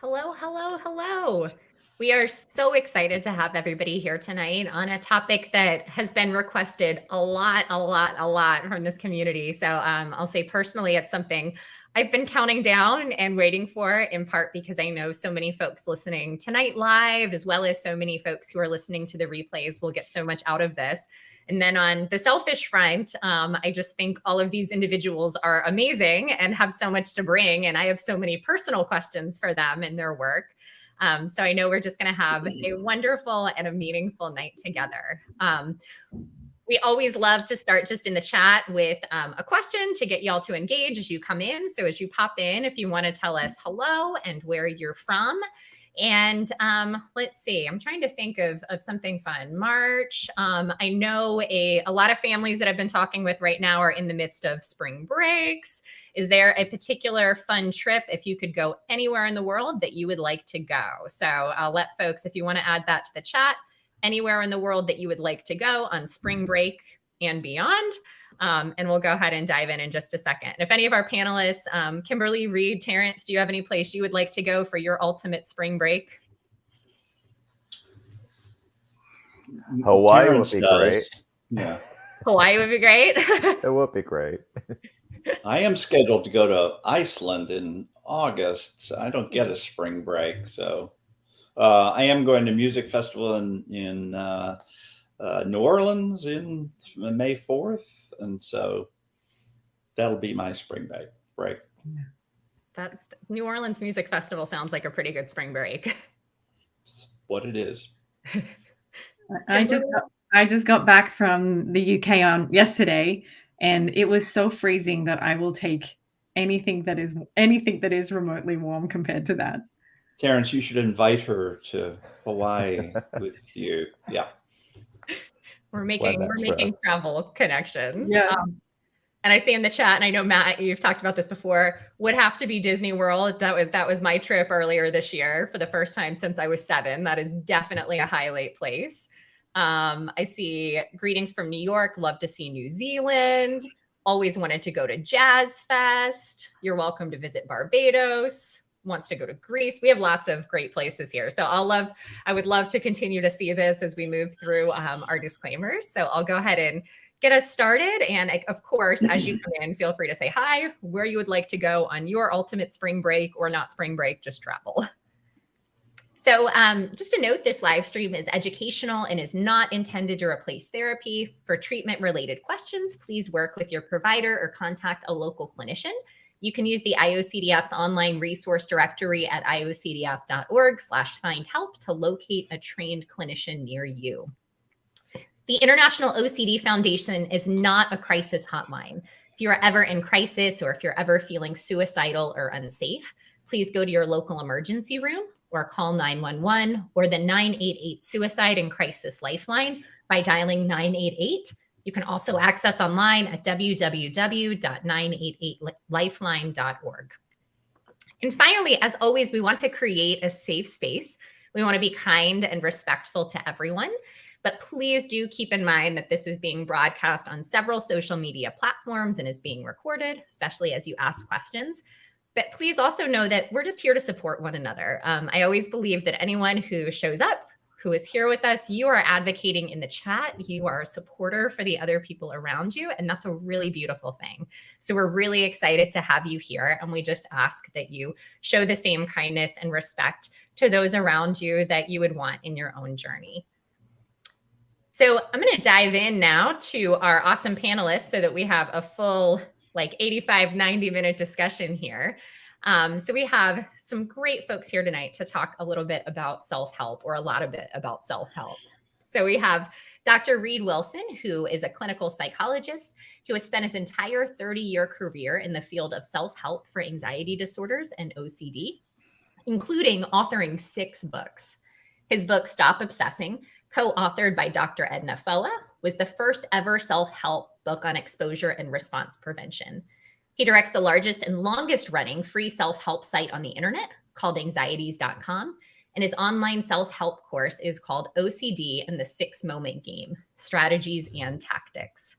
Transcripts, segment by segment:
Hello, hello, hello. We are so excited to have everybody here tonight on a topic that has been requested a lot from this community. So I'll say personally, it's something I've been counting down and waiting for, in part because I know so many folks listening tonight live, as well as so many folks who are listening to the replays will get so much out of this. And then on the selfish front, I just think all of these individuals are amazing and have so much to bring. And I have so many personal questions for them and their work. So I know we're just going to have a wonderful and a meaningful night together. We always love to start just in the chat with a question to get y'all to engage as you come in. So as you pop in, if you want to tell us hello and where you're from. And let's see, I'm trying to think of something fun. March, I know a lot of families that I've been talking with right now are in the midst of spring breaks. Is there a particular fun trip, if you could go anywhere in the world, that you would like to go? So I'll let folks, if you want to add that to the chat, anywhere in the world that you would like to go on spring break and beyond. And we'll go ahead and dive in just a second. If any of our panelists, Kimberly, Reed, Terrence, do you have any place you would like to go for your ultimate spring break? Hawaii would be great. Yeah. Hawaii would be great. It would be great. I am scheduled to go to Iceland in August. So I don't get a spring break. So I am going to music festival in New Orleans in May 4th. And so that'll be my spring break. That New Orleans Music Festival sounds like a pretty good spring break. It's what it is. I just got back from the UK on yesterday, and it was so freezing that I will take anything that is remotely warm compared to that. Terrence, you should invite her to Hawaii with you. Yeah. We're making travel connections. Yeah. And I see in the chat, and I know, Matt, you've talked about this before, would have to be Disney World. That was my trip earlier this year for the first time since I was 7. That is definitely a highlight place. I see greetings from New York. Love to see New Zealand. Always wanted to go to Jazz Fest. You're welcome to visit Barbados. Wants to go to Greece. We have lots of great places here. So I would love to continue to see this as we move through our disclaimers. So I'll go ahead and get us started. And of course, as you come in, feel free to say hi, where you would like to go on your ultimate spring break, or not spring break, just travel. So just a note, this live stream is educational and is not intended to replace therapy. For treatment-related questions, please work with your provider or contact a local clinician. You can use the IOCDF's online resource directory at iocdf.org/find-help to locate a trained clinician near you. The International OCD Foundation is not a crisis hotline. If you are ever in crisis, or if you're ever feeling suicidal or unsafe, please go to your local emergency room or call 911 or the 988 Suicide and Crisis Lifeline by dialing 988. You can also access online at www.988lifeline.org. And finally, as always, we want to create a safe space. We want to be kind and respectful to everyone, but please do keep in mind that this is being broadcast on several social media platforms and is being recorded, especially as you ask questions. But please also know that we're just here to support one another. I always believe that anyone who shows up, who is here with us, you are advocating in the chat. You are a supporter for the other people around you. And that's a really beautiful thing. So we're really excited to have you here. And we just ask that you show the same kindness and respect to those around you that you would want in your own journey. So I'm going to dive in now to our awesome panelists so that we have a full 85, 90 minute discussion here. So we have some great folks here tonight to talk a little bit about self-help, or a lot of it about self-help. So we have Dr. Reed Wilson, who is a clinical psychologist who has spent his entire 30-year career in the field of self-help for anxiety disorders and OCD, including authoring 6 books. His book, Stop Obsessing, co-authored by Dr. Edna Foa, was the first ever self-help book on exposure and response prevention. He directs the largest and longest running free self-help site on the internet called anxieties.com. And his online self-help course is called OCD and the 6-Moment Game, Strategies and Tactics.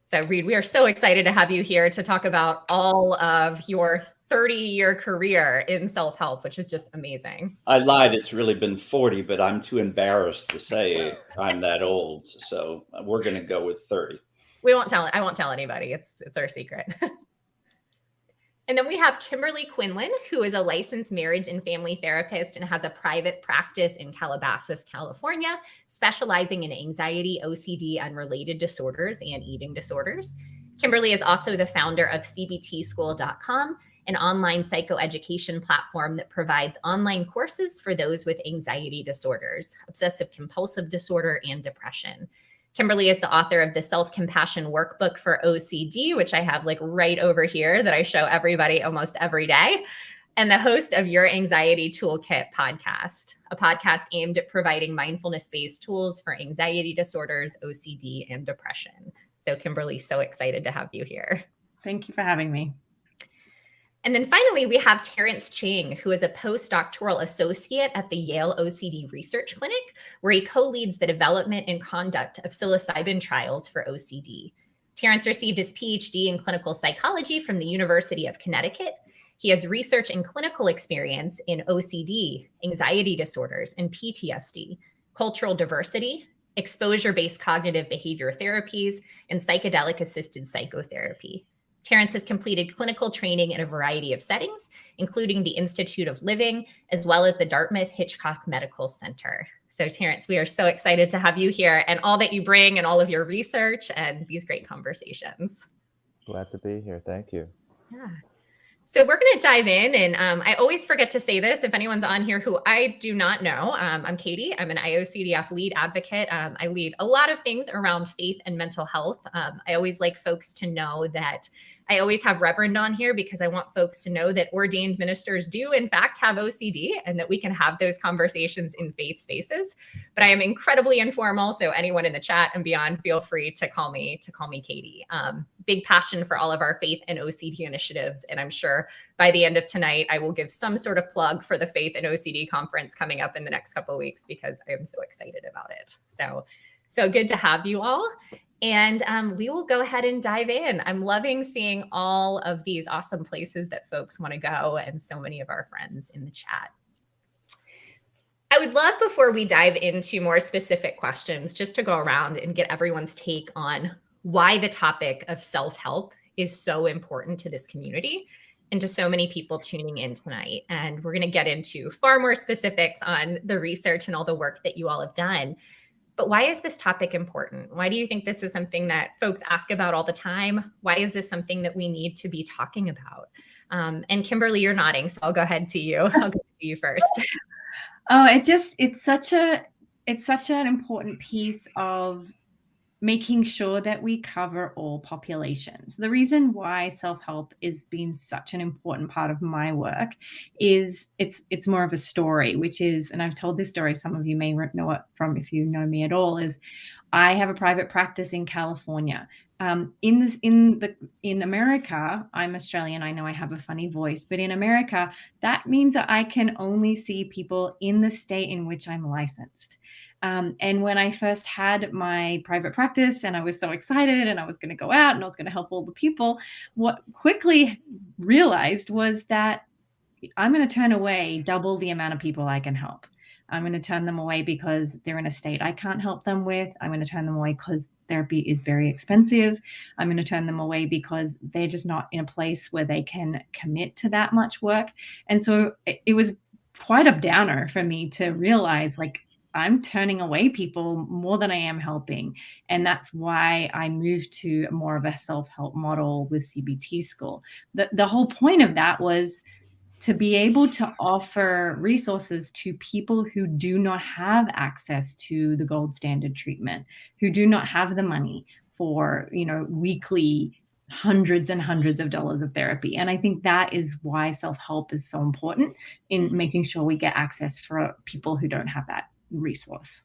So Reed, we are so excited to have you here to talk about all of your 30-year career in self-help, which is just amazing. I lied. It's really been 40, but I'm too embarrassed to say I'm that old. So we're going to go with 30. I won't tell anybody. It's our secret. And then we have Kimberly Quinlan, who is a licensed marriage and family therapist and has a private practice in Calabasas, California, specializing in anxiety, OCD, and related disorders and eating disorders. Kimberly is also the founder of CBTSchool.com, an online psychoeducation platform that provides online courses for those with anxiety disorders, obsessive compulsive disorder, and depression. Kimberly is the author of the Self-Compassion Workbook for OCD, which I have like right over here that I show everybody almost every day, and the host of Your Anxiety Toolkit podcast, a podcast aimed at providing mindfulness-based tools for anxiety disorders, OCD, and depression. So Kimberly, so excited to have you here. Thank you for having me. And then finally, we have Terrence Chang, who is a postdoctoral associate at the Yale OCD Research Clinic, where he co-leads the development and conduct of psilocybin trials for OCD. Terrence received his PhD in clinical psychology from the University of Connecticut. He has research and clinical experience in OCD, anxiety disorders, and PTSD, cultural diversity, exposure-based cognitive behavior therapies, and psychedelic-assisted psychotherapy. Terrence has completed clinical training in a variety of settings, including the Institute of Living, as well as the Dartmouth Hitchcock Medical Center. So Terrence, we are so excited to have you here and all that you bring and all of your research and these great conversations. Glad to be here. Thank you. Yeah. So we're going to dive in, and I always forget to say this if anyone's on here who I do not know. I'm Katie. I'm an IOCDF lead advocate. I lead a lot of things around faith and mental health. I always like folks to know that I always have Reverend on here because I want folks to know that ordained ministers do in fact have OCD and that we can have those conversations in faith spaces. But I am incredibly informal, so anyone in the chat and beyond, feel free to call me Katie. Big passion for all of our faith and OCD initiatives, and I'm sure by the end of tonight I will give some sort of plug for the Faith and OCD conference coming up in the next couple of weeks because I am so excited about it. So good to have you all. And we will go ahead and dive in. I'm loving seeing all of these awesome places that folks want to go and so many of our friends in the chat. I would love, before we dive into more specific questions, just to go around and get everyone's take on why the topic of self-help is so important to this community and to so many people tuning in tonight. And we're going to get into far more specifics on the research and all the work that you all have done. But why is this topic important? Why do you think this is something that folks ask about all the time? Why is this something that we need to be talking about? And Kimberly, you're nodding, so I'll go ahead to you. I'll go to you first. Oh, it's such an important piece of making sure that we cover all populations. The reason why self-help is being such an important part of my work is it's more of a story, which is, and I've told this story, some of you may know it from if you know me at all, is I have a private practice in California. In America, I'm Australian. I know I have a funny voice, but in America, that means that I can only see people in the state in which I'm licensed. And when I first had my private practice and I was so excited and I was going to go out and I was going to help all the people, what quickly realized was that I'm going to turn away double the amount of people I can help. I'm going to turn them away because they're in a state I can't help them with. I'm going to turn them away because therapy is very expensive. I'm going to turn them away because they're just not in a place where they can commit to that much work. And so it was quite a downer for me to realize, like, I'm turning away people more than I am helping. And that's why I moved to more of a self-help model with CBT School. The whole point of that was to be able to offer resources to people who do not have access to the gold standard treatment, who do not have the money for, weekly hundreds and hundreds of dollars of therapy. And I think that is why self-help is so important in making sure we get access for people who don't have that resource.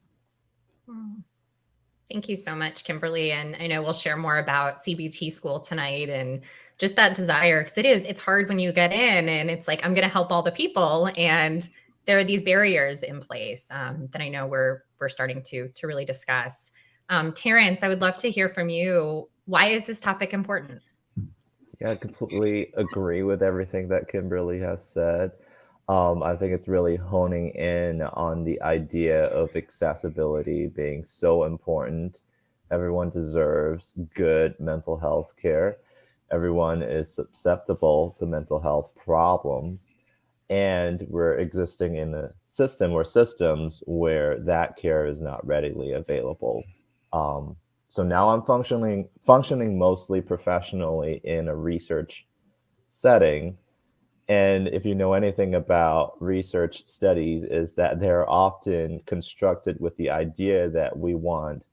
Thank you so much, Kimberly. And I know we'll share more about CBT School tonight and just that desire, because it's hard when you get in and it's like, I'm going to help all the people. And there are these barriers in place that I know we're starting to really discuss. Terrence, I would love to hear from you. Why is this topic important? Yeah, I completely agree with everything that Kimberly has said. I think it's really honing in on the idea of accessibility being so important. Everyone deserves good mental health care. Everyone is susceptible to mental health problems. And we're existing in a system or systems where that care is not readily available. Um, so now I'm functioning mostly professionally in a research setting. And if you know anything about research studies, is that they're often constructed with the idea that we want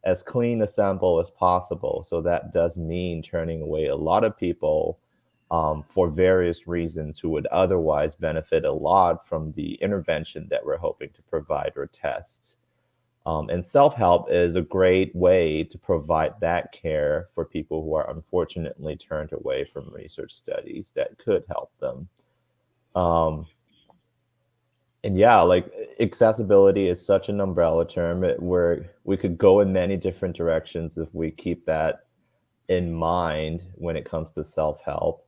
as clean a sample as possible. So that does mean turning away a lot of people for various reasons who would otherwise benefit a lot from the intervention that we're hoping to provide or test. And self help is a great way to provide that care for people who are unfortunately turned away from research studies that could help them. Um, and yeah, like accessibility is such an umbrella term where we could go in many different directions if we keep that in mind when it comes to self help.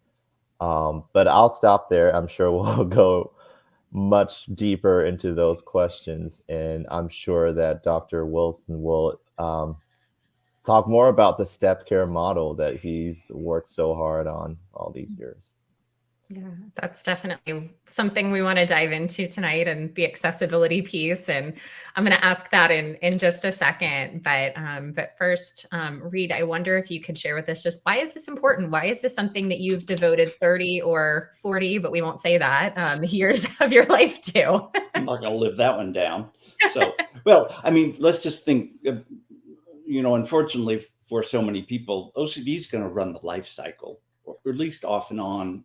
But I'll stop there. I'm sure we'll go much deeper into those questions. And I'm sure that Dr. Wilson will talk more about the step care model that he's worked so hard on all these years. Yeah, that's definitely something we want to dive into tonight, and the accessibility piece. And I'm going to ask that in just a second. But first, Reed, I wonder if you could share with us just why is this important? Why is this something that you've devoted 30 or 40, but we won't say that, years of your life to? I'm not going to live that one down. So, well, I mean, let's just think, unfortunately for so many people, OCD is going to run the life cycle, or at least off and on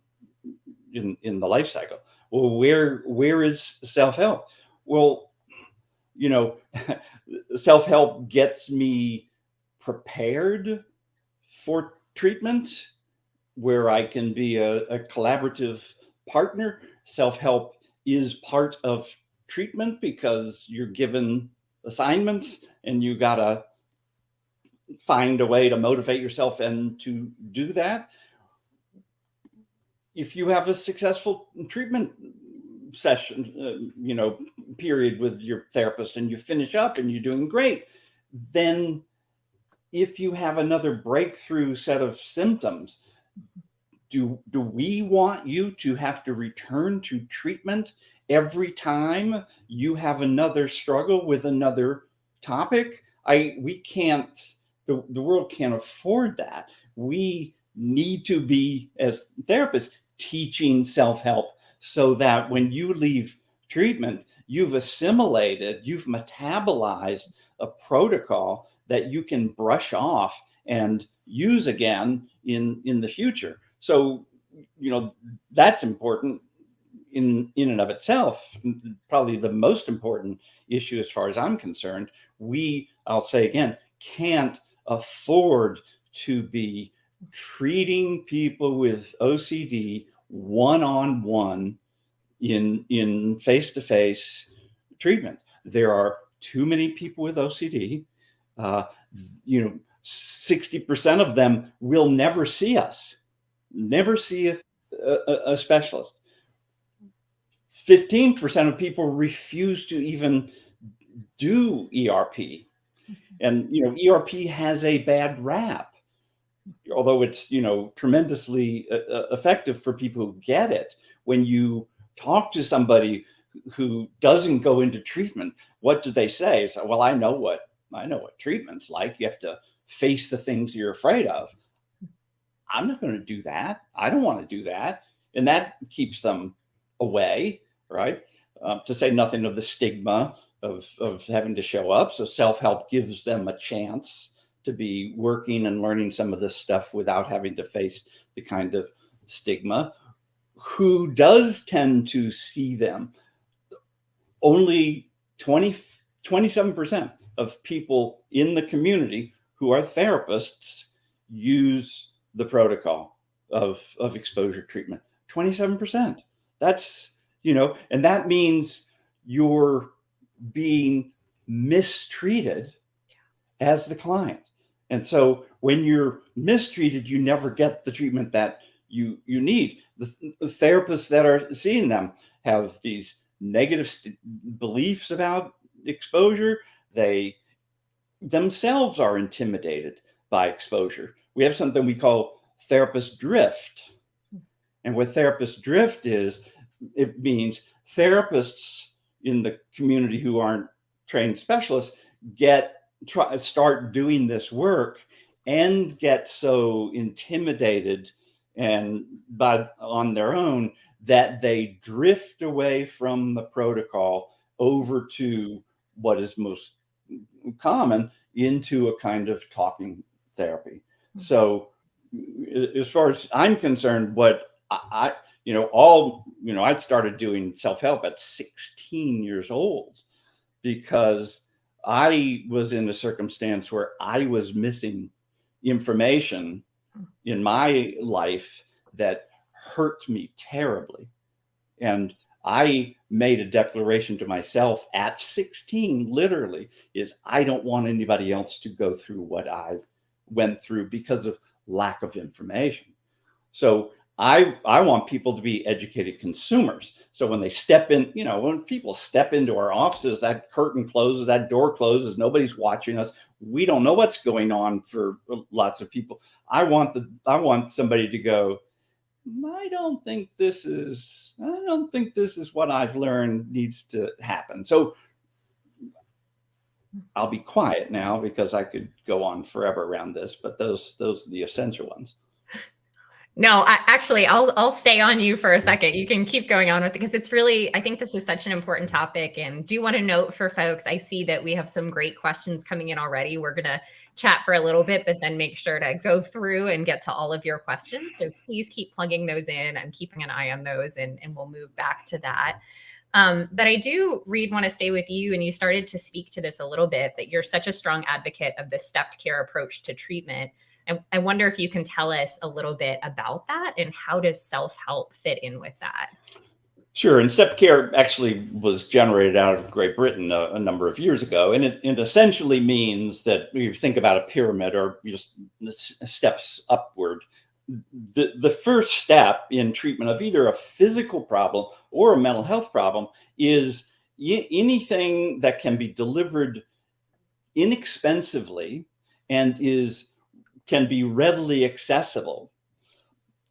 in the life cycle. Well, where is self-help? Well, self-help gets me prepared for treatment, where I can be a collaborative partner. Self-help is part of treatment because you're given assignments and you gotta find a way to motivate yourself and to do that. If you have a successful treatment session, period with your therapist, and you finish up and you're doing great, then if you have another breakthrough set of symptoms, do we want you to have to return to treatment every time you have another struggle with another topic? We can't, the world can't afford that. We need to be, as therapists, teaching self-help so that when you leave treatment, you've assimilated, you've metabolized a protocol that you can brush off and use again in the future. So, that's important in and of itself. Probably the most important issue, as far as I'm concerned. I'll say again, can't afford to be treating people with OCD one-on-one in face-to-face treatment. There are too many people with OCD. 60% of them will never see us, never see a specialist. 15% of people refuse to even do ERP. And, ERP has a bad rap, although it's, tremendously effective for people who get it. When you talk to somebody who doesn't go into treatment, what do they say? So, well, I know what treatment's like. You have to face the things you're afraid of. I'm not going to do that. I don't want to do that. And that keeps them away, right? To say nothing of the stigma of having to show up. So self-help gives them a chance to be working and learning some of this stuff without having to face the kind of stigma. Who does tend to see them? Only 27% of people in the community who are therapists use the protocol of exposure treatment. 27%. That's, and that means you're being mistreated as the client. And so when you're mistreated, you never get the treatment that you need. The therapists that are seeing them have these negative beliefs about exposure. They themselves are intimidated by exposure. We have something we call therapist drift. And what therapist drift is, it means therapists in the community who aren't trained specialists start doing this work and get so intimidated and on their own that they drift away from the protocol over to what is most common, into a kind of talking therapy. So as far as I'm concerned, what I started doing self-help at 16 years old because I was in a circumstance where I was missing information in my life that hurt me terribly. And I made a declaration to myself at 16, literally, is I don't want anybody else to go through what I went through because of lack of information. So I want people to be educated consumers. So when they step in, when people step into our offices, that curtain closes, that door closes, nobody's watching us. We don't know what's going on for lots of people. I want somebody to go, I don't think this is what I've learned needs to happen. So I'll be quiet now because I could go on forever around this, but those are the essential ones. No, I'll stay on you for a second. You can keep going on with it because it's really, I think this is such an important topic. And do want to note for folks, I see that we have some great questions coming in already. We're going to chat for a little bit, but then make sure to go through and get to all of your questions. So please keep plugging those in. I'm keeping an eye on those and we'll move back to that. But I do, Reed, want to stay with you. And you started to speak to this a little bit, that you're such a strong advocate of the stepped care approach to treatment. I wonder if you can tell us a little bit about that and how does self-help fit in with that? Sure. And stepped care actually was generated out of Great Britain a number of years ago. And it essentially means that you think about a pyramid or just steps upward. The first step in treatment of either a physical problem or a mental health problem is anything that can be delivered inexpensively and can be readily accessible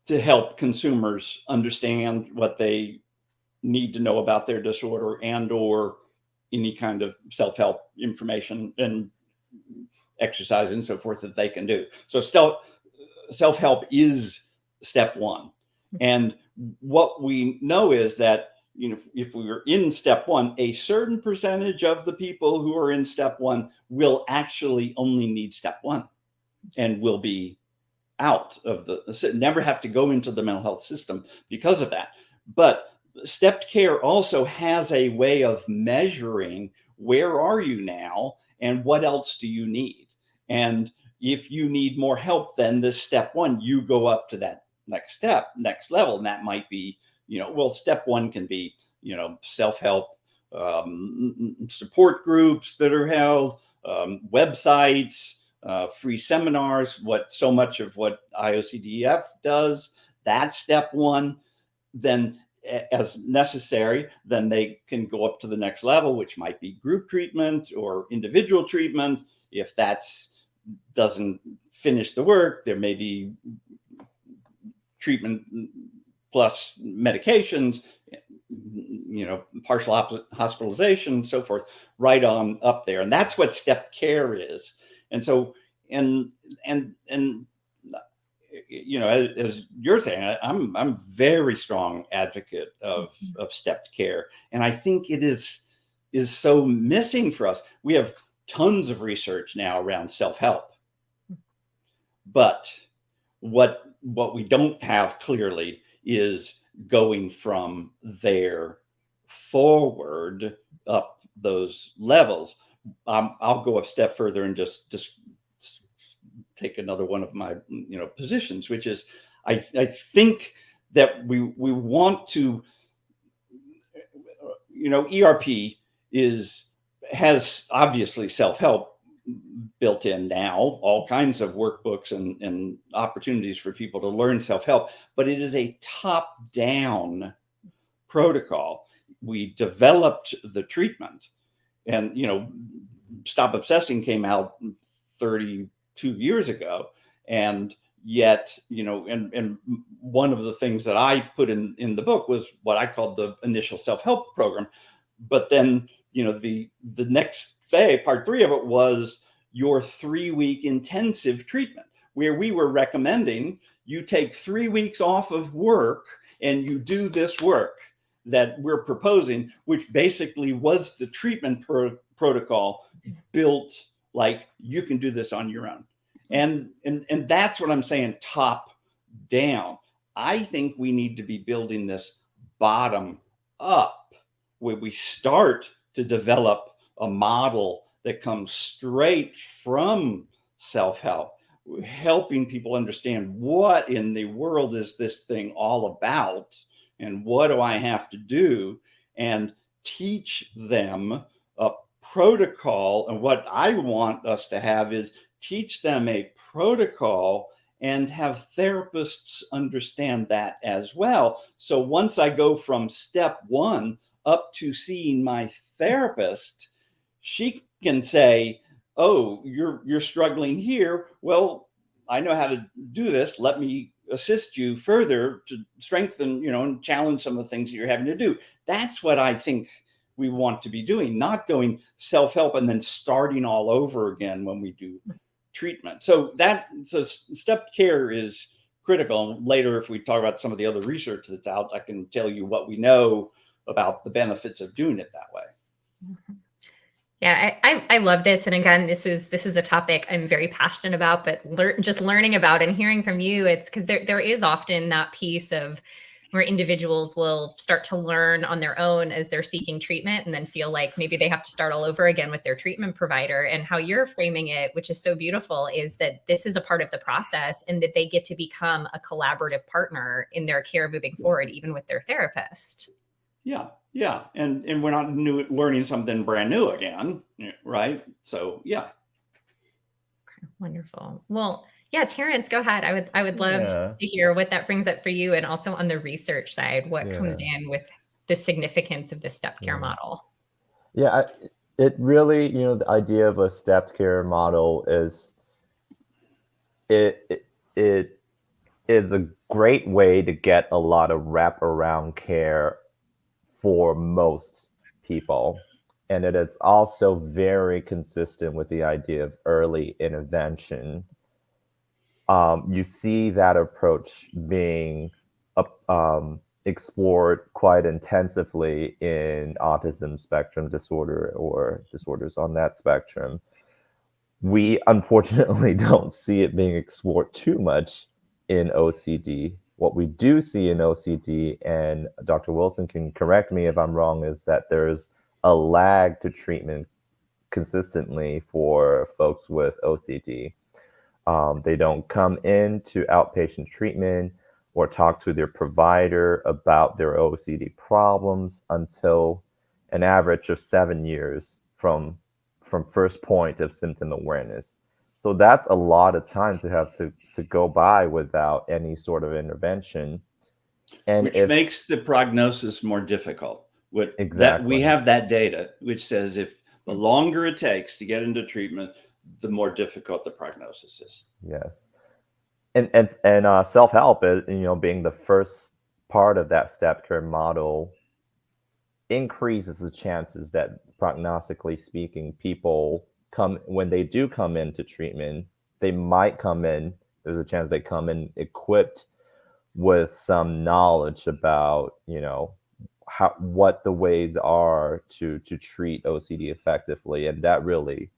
to help consumers understand what they need to know about their disorder and or any kind of self-help information and exercise and so forth that they can do. So self-help is step one. And what we know is that, if we were in step one, a certain percentage of the people who are in step one will actually only need step one and will be out of never have to go into the mental health system because of that. But stepped care also has a way of measuring where are you now and what else do you need. And if you need more help than this step one, you go up to that next level. And that might be, step one can be, self-help support groups that are held, websites, free seminars, so much of what IOCDF does, that's step one. Then as necessary, then they can go up to the next level, which might be group treatment or individual treatment. If doesn't finish the work, there may be treatment plus medications, partial hospitalization, so forth, right on up there. And that's what step care is. And so, as you're saying, I'm very strong advocate of stepped care. And I think it is so missing for us. We have tons of research now around self-help. But what we don't have clearly is going from there forward up those levels. I'll go a step further and just take another one of my positions, which is I think that we want to, ERP has obviously self-help built in now, all kinds of workbooks and opportunities for people to learn self-help, but it is a top-down protocol. We developed the treatment, and Stop Obsessing came out 32 years ago, and yet and one of the things that I put in the book was what I called the initial self-help program. But then the next phase, part 3 of it, was your 3-week intensive treatment, where we were recommending you take 3 weeks off of work and you do this work that we're proposing, which basically was the treatment protocol built like you can do this on your own. And that's what I'm saying, top down. I think we need to be building this bottom up, where we start to develop a model that comes straight from self-help, helping people understand what in the world is this thing all about, and what do I have to do, and teach them a protocol. And what I want us to have is teach them a protocol and have therapists understand that as well. So once I go from step 1 up to seeing my therapist, she can say, oh, you're struggling here. Well, I know how to do this. Let me assist you further to strengthen, and challenge some of the things that you're having to do. That's what I think we want to be doing, not going self-help and then starting all over again when we do treatment. So step care is critical. And later, if we talk about some of the other research that's out, I can tell you what we know about the benefits of doing it that way. Mm-hmm. Yeah, I love this. And again, this is a topic I'm very passionate about, but just learning about and hearing from you, it's because there is often that piece of where individuals will start to learn on their own as they're seeking treatment, and then feel like maybe they have to start all over again with their treatment provider. And how you're framing it, which is so beautiful, is that this is a part of the process, and that they get to become a collaborative partner in their care moving forward, even with their therapist. Yeah. And we're not learning something brand new again, right? So, yeah. Okay, wonderful. Well, yeah, Terrence, go ahead. I would love to hear what that brings up for you, and also on the research side, what comes in with the significance of the stepped care model. Yeah, it really, the idea of a stepped care model is it is a great way to get a lot of wraparound care for most people. And it is also very consistent with the idea of early intervention. You see that approach being explored quite intensively in autism spectrum disorder or disorders on that spectrum. We unfortunately don't see it being explored too much in OCD. What we do see in OCD, and Dr. Wilson can correct me if I'm wrong, is that there's a lag to treatment consistently for folks with OCD. They don't come into outpatient treatment or talk to their provider about their OCD problems until an average of 7 years from first point of symptom awareness. So that's a lot of time to have to go by without any sort of intervention. And which makes the prognosis more difficult. Exactly. That we have that data, which says if the longer it takes to get into treatment, the more difficult the prognosis is. Yes. And self-help is, being the first part of that step care model, increases the chances that, prognostically speaking, people when they do come into treatment, they might come in, there's a chance they come in equipped with some knowledge about, what the ways are to treat OCD effectively. And that really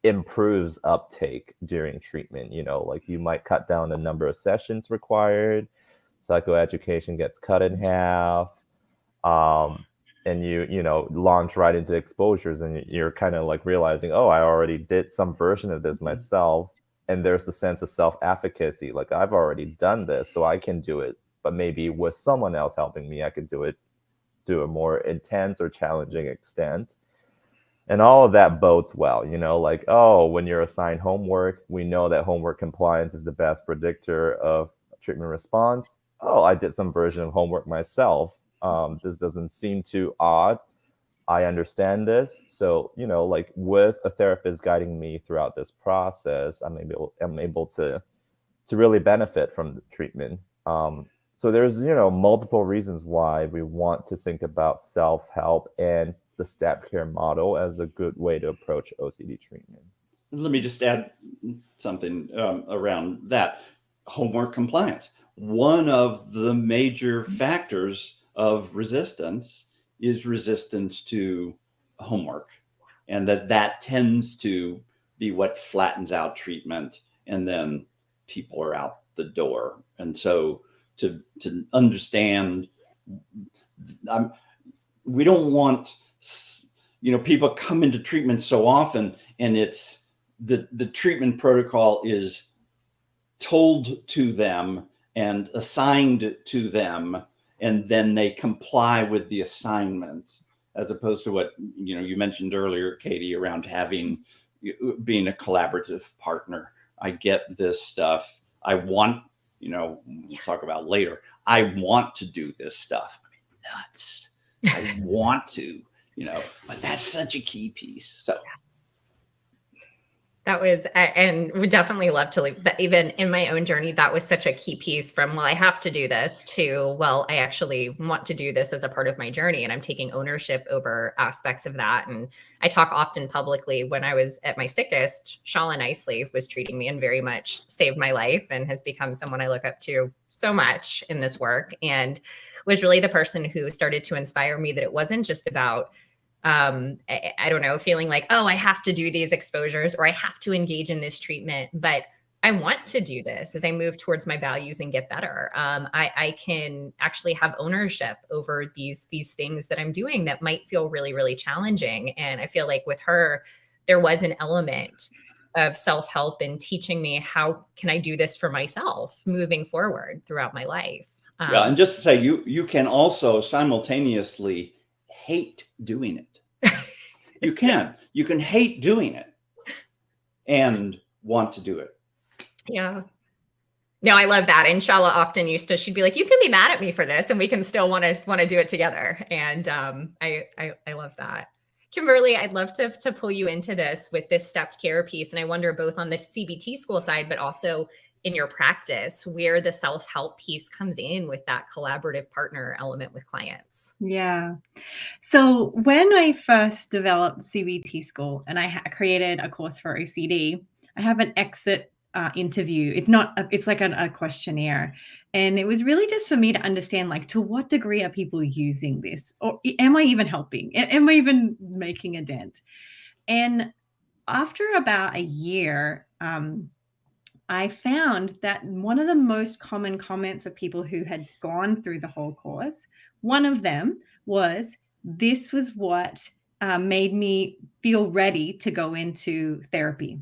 improves uptake during treatment. Like you might cut down the number of sessions required, psychoeducation gets cut in half, and you launch right into exposures, and you're kind of like realizing, oh, I already did some version of this myself, and there's the sense of self-efficacy, like I've already done this, so I can do it, but maybe with someone else helping me, I could do it to a more intense or challenging extent. And all of that bodes well, like, oh, when you're assigned homework, we know that homework compliance is the best predictor of treatment response. Oh, I did some version of homework myself. This doesn't seem too odd. I understand this. So, like with a therapist guiding me throughout this process, I'm able to really benefit from the treatment. So there's, multiple reasons why we want to think about self-help and the step care model as a good way to approach OCD treatment. Let me just add something around that. Homework compliance. One of the major factors of resistance is resistance to homework, and that tends to be what flattens out treatment, and then people are out the door. And so to understand, we don't want, people come into treatment so often, and it's the treatment protocol is told to them and assigned to them, and then they comply with the assignment, as opposed to what you mentioned earlier, Katie, around being a collaborative partner. I get this stuff. I want, we'll talk about later. I want to do this stuff. Nuts. I want to, but that's such a key piece. So. That was, and would definitely love to leave that. Even in my own journey, that was such a key piece from, well, I have to do this, to, well, I actually want to do this as a part of my journey, and I'm taking ownership over aspects of that. And I talk often publicly, when I was at my sickest, Shala Nicely was treating me and very much saved my life, and has become someone I look up to so much in this work, and was really the person who started to inspire me that it wasn't just about I don't know, feeling like, oh, I have to do these exposures, or I have to engage in this treatment, but I want to do this as I move towards my values and get better. I can actually have ownership over these things that I'm doing that might feel really, really challenging. And I feel like with her, there was an element of self-help in teaching me, how can I do this for myself moving forward throughout my life? Yeah, and just to say, you can also simultaneously hate doing it. You can hate doing it and want to do it. Yeah. No, I love that. And Shala often she'd be like, you can be mad at me for this, and we can still want to do it together. And I love that. Kimberly, I'd love to pull you into this with this stepped care piece. And I wonder, both on the CBT school side, but also in your practice, where the self-help piece comes in with that collaborative partner element with clients. Yeah. So when I first developed CBT School, and I created a course for OCD, I have an exit interview. It's like a questionnaire. And it was really just for me to understand, like, to what degree are people using this? Or am I even helping? Am I even making a dent? And after about a year, I found that one of the most common comments of people who had gone through the whole course, one of them was, this was what made me feel ready to go into therapy.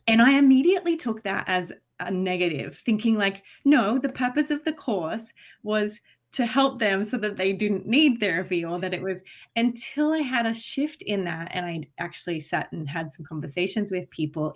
And I immediately took that as a negative, thinking like, no, the purpose of the course was to help them so that they didn't need therapy, or that it was, until I had a shift in that. And I actually sat and had some conversations with people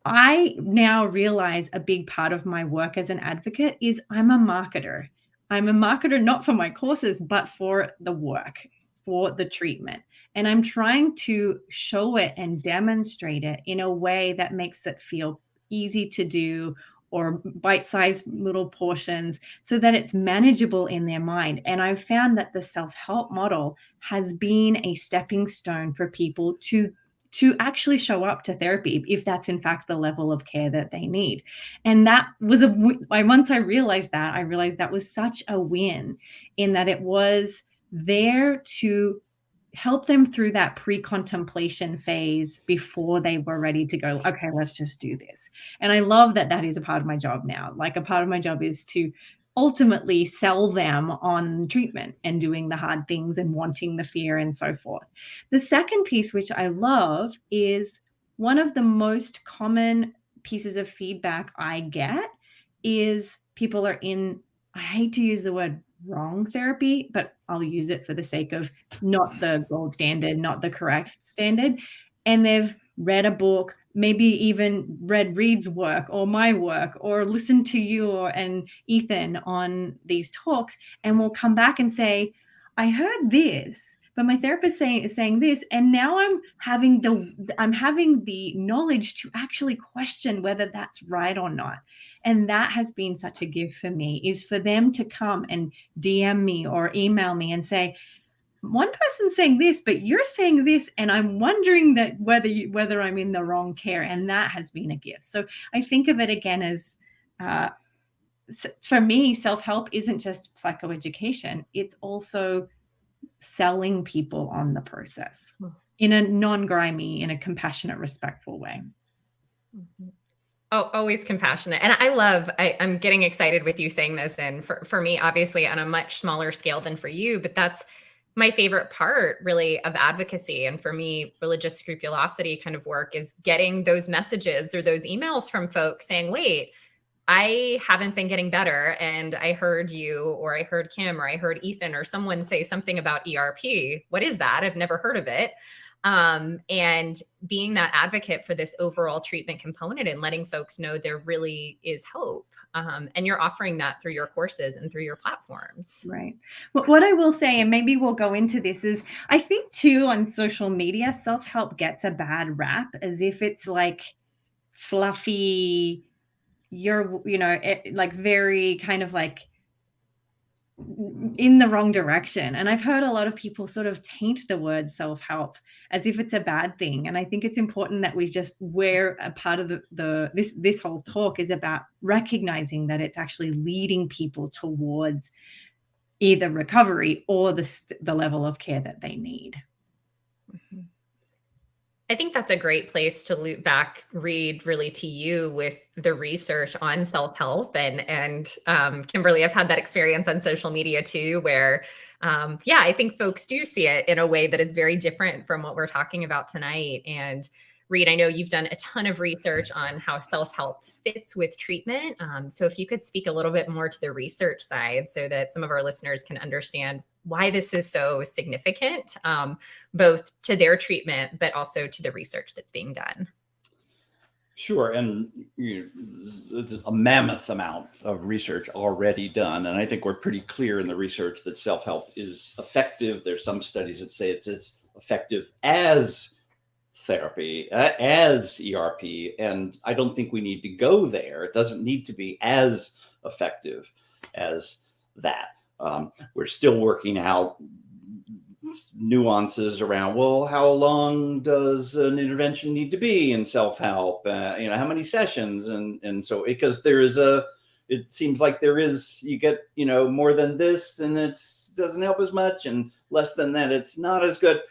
I now realize a big part of my work as an advocate is I'm a marketer. I'm a marketer not for my courses, but for the work, for the treatment. And I'm trying to show it and demonstrate it in a way that makes it feel easy to do, or bite-sized little portions, so that it's manageable in their mind. And I've found that the self-help model has been a stepping stone for people to actually show up to therapy, if that's in fact the level of care that they need. And that was once I realized that was such a win, in that it was there to help them through that pre-contemplation phase before they were ready to go, okay, let's just do this. And I love that is a part of my job now. Like, a part of my job is to ultimately sell them on treatment and doing the hard things and wanting the fear and so forth. The second piece, which I love, is one of the most common pieces of feedback I get is people are in, I hate to use the word wrong therapy, but I'll use it for the sake of not the gold standard, not the correct standard. And they've read a book, maybe even read Reed's work or my work, or listened to you and Ethan on these talks, and will come back and say, I heard this, but my therapist is saying this, and now I'm having the knowledge to actually question whether that's right or not. And that has been such a gift for me, is for them to come and DM me or email me and say, one person's saying this, but you're saying this, and I'm wondering that whether I'm in the wrong care. And that has been a gift. So I think of it again as, for me, self-help isn't just psychoeducation. It's also selling people on the process in a non-grimy, in a compassionate, respectful way. Oh, always compassionate. And I'm getting excited with you saying this. And for me, obviously on a much smaller scale than for you, but that's my favorite part really of advocacy. And for me, religious scrupulosity kind of work is getting those messages or those emails from folks saying, wait, I haven't been getting better. And I heard you, or I heard Kim, or I heard Ethan, or someone say something about ERP. What is that? I've never heard of it. And being that advocate for this overall treatment component and letting folks know there really is hope. And you're offering that through your courses and through your platforms. Right. Well, what I will say, and maybe we'll go into this, is I think too on social media, self-help gets a bad rap as if it's like fluffy, like very kind of like in the wrong direction. And I've heard a lot of people sort of taint the word self-help as if it's a bad thing. And I think it's important that we just, where a part of this whole talk is about recognizing that it's actually leading people towards either recovery or the level of care that they need. Mm-hmm. I think that's a great place to loop back, Reed, really to you with the research on self-help. And Kimberly, I've had that experience on social media too, where, I think folks do see it in a way that is very different from what we're talking about tonight. And Reed, I know you've done a ton of research on how self-help fits with treatment. So if you could speak a little bit more to the research side so that some of our listeners can understand why this is so significant, both to their treatment, but also to the research that's being done. Sure. And it's a mammoth amount of research already done. And I think we're pretty clear in the research that self-help is effective. There's some studies that say it's as effective as therapy, as ERP. And I don't think we need to go there. It doesn't need to be as effective as that. We're still working out nuances around, well, how long does an intervention need to be in self-help? How many sessions? And so, because it seems like you get, more than this and it doesn't help as much, and less than that, it's not as good.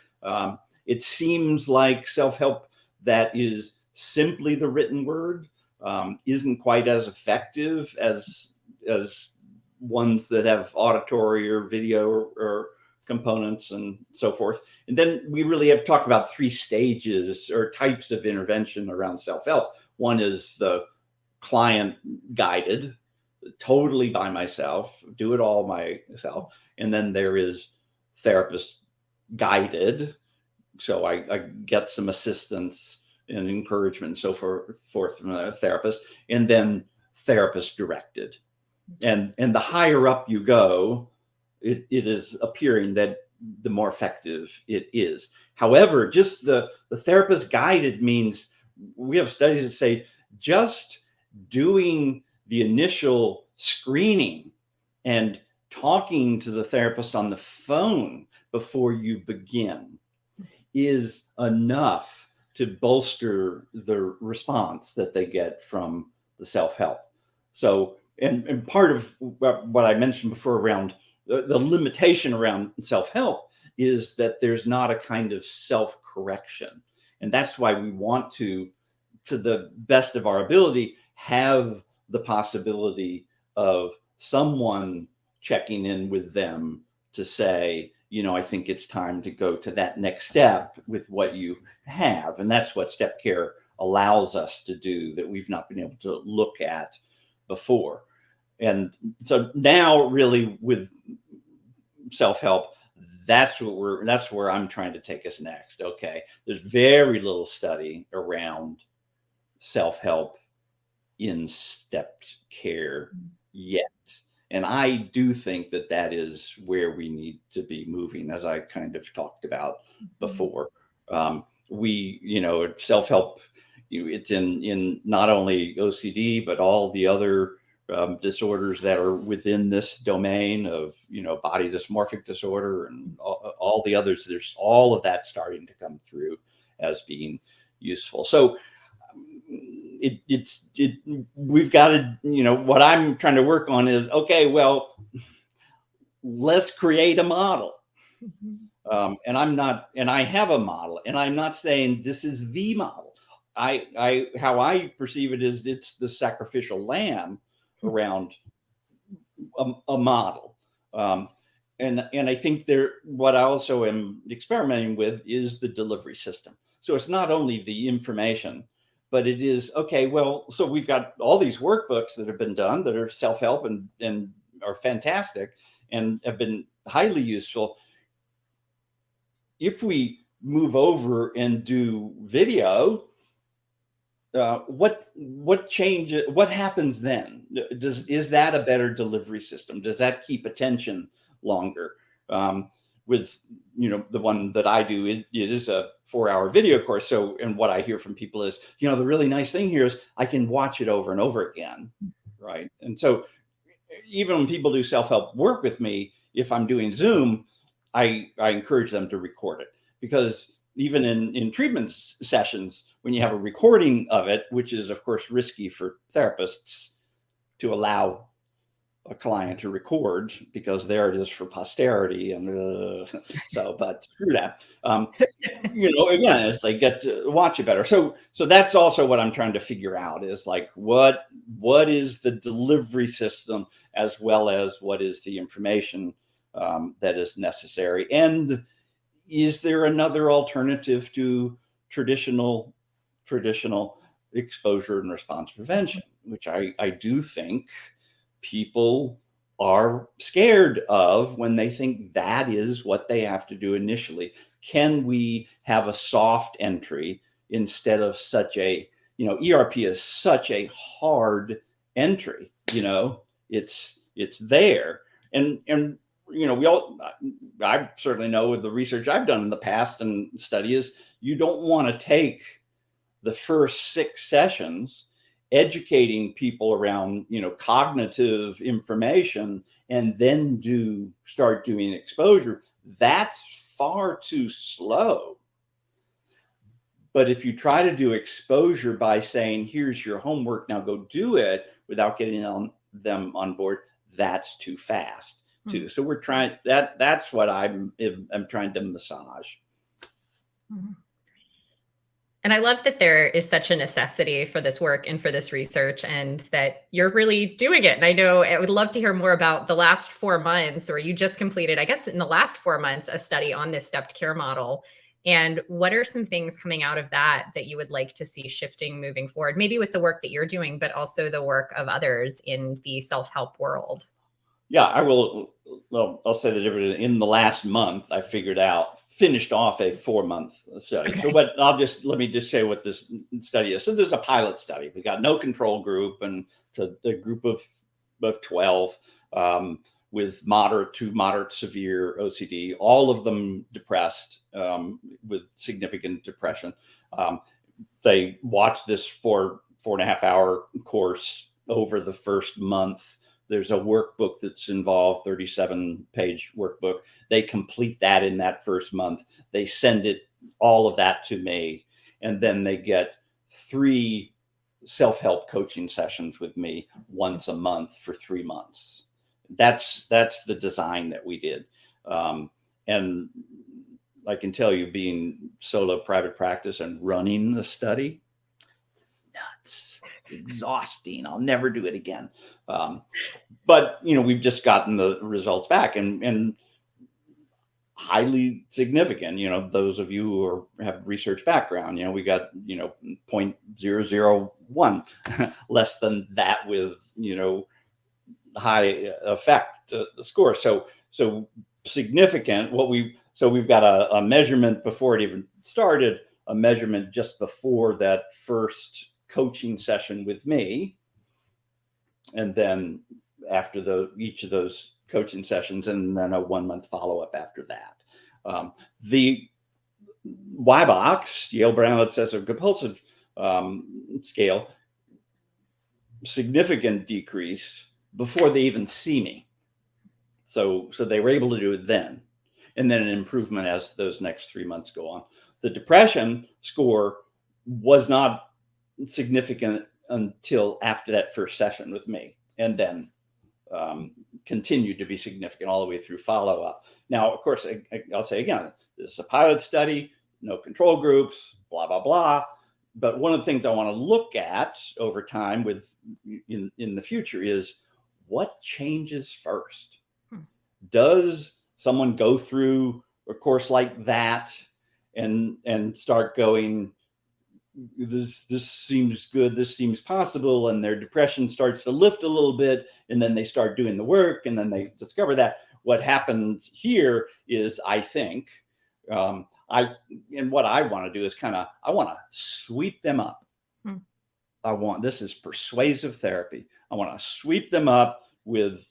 It seems like self-help that is simply the written word isn't quite as effective as ones that have auditory or video or components and so forth. And then we really have talked about 3 stages or types of intervention around self-help. One is the client guided, totally by myself, do it all myself. And then there is therapist guided. So I get some assistance and encouragement and so forth from a therapist, and then therapist directed. And the higher up you go, it is appearing that the more effective it is. However, just the therapist guided means we have studies that say just doing the initial screening and talking to the therapist on the phone before you begin is enough to bolster the response that they get from the self-help. So, and part of what I mentioned before around the limitation around self-help is that there's not a kind of self-correction. And that's why we want to the best of our ability, have the possibility of someone checking in with them to say, I think it's time to go to that next step with what you have. And that's what step care allows us to do that we've not been able to look at before. And so now really with self-help, that's where I'm trying to take us next. Okay, there's very little study around self-help in stepped care yet. And I do think that that is where we need to be moving, as I kind of talked about before. Self-help, it's in not only OCD, but all the other disorders that are within this domain of, body dysmorphic disorder and all the others. There's all of that starting to come through as being useful. So we've got to, what I'm trying to work on is, okay, well, let's create a model. And I have a model, and I'm not saying this is the model. How I perceive it is it's the sacrificial lamb around a model. And I think what I also am experimenting with is the delivery system. So it's not only the information, but it is, okay, well, so we've got all these workbooks that have been done that are self-help and are fantastic and have been highly useful. If we move over and do video, what changes? What happens then? Is that a better delivery system? Does that keep attention longer? With the one that I do, it is a 4-hour video course. So, and what I hear from people is, the really nice thing here is I can watch it over and over again, right? And so, even when people do self-help work with me, if I'm doing Zoom, I encourage them to record it, because even in treatment sessions, when you have a recording of it, which is of course risky for therapists to allow a client to record, because there it is for posterity, and but screw that. Again, it's like, get to watch it better. So that's also what I'm trying to figure out, is like, what is the delivery system, as well as what is the information that is necessary, and is there another alternative to traditional exposure and response prevention, which I do think people are scared of when they think that is what they have to do initially. Can we have a soft entry instead of such a, ERP is such a hard entry, it's there. And I certainly know with the research I've done in the past and study is, you don't want to take the first 6 sessions educating people around, cognitive information, and then start doing exposure. That's far too slow. But if you try to do exposure by saying, here's your homework, now go do it, without getting them on board, that's too fast too. So we're trying that's what I'm trying to massage. And I love that there is such a necessity for this work and for this research, and that you're really doing it. And I know I would love to hear more about the last 4 months, or you just completed, I guess in the last 4 months, a study on this stepped care model. And what are some things coming out of that you would like to see shifting moving forward, maybe with the work that you're doing, but also the work of others in the self-help world? Yeah, I will. Well, I'll say the difference. In the last month, I finished off a 4-month study. Okay. So, but let me just say what this study is. So there's a pilot study. We got no control group, and it's a group of 12 with moderate to moderate severe OCD, all of them depressed, with significant depression. They watched this 4.5 hour course over the first month. There's a workbook that's involved, 37-page workbook. They complete that in that first month. They send all of that to me, and then they get 3 self-help coaching sessions with me once a month for 3 months. That's the design that we did. And I can tell you, being solo private practice and running the study, nuts, exhausting. I'll never do it again. But we've just gotten the results back, and highly significant. Those of you who have research background, we got 0.001 less than that with high effect score. So significant. So we've got a measurement before it even started, a measurement just before that first coaching session with me, and then after each of those coaching sessions, and then a 1 month follow-up after that. The YBOX, Yale Brown Obsessive Compulsive Scale, significant decrease before they even see me. So they were able to do it then, and then an improvement as those next 3 months go on. The depression score was not significant until after that first session with me, and then continued to be significant all the way through follow-up. Now, of course, I'll say again, this is a pilot study, no control groups, blah, blah, blah. But one of the things I want to look at over time in the future is what changes first. Does someone go through a course like that and start going, this seems good, this seems possible, and their depression starts to lift a little bit, and then they start doing the work, and then they discover that what happened here is, I think, what I want to do is I want to sweep them up. This is persuasive therapy. I want to sweep them up with,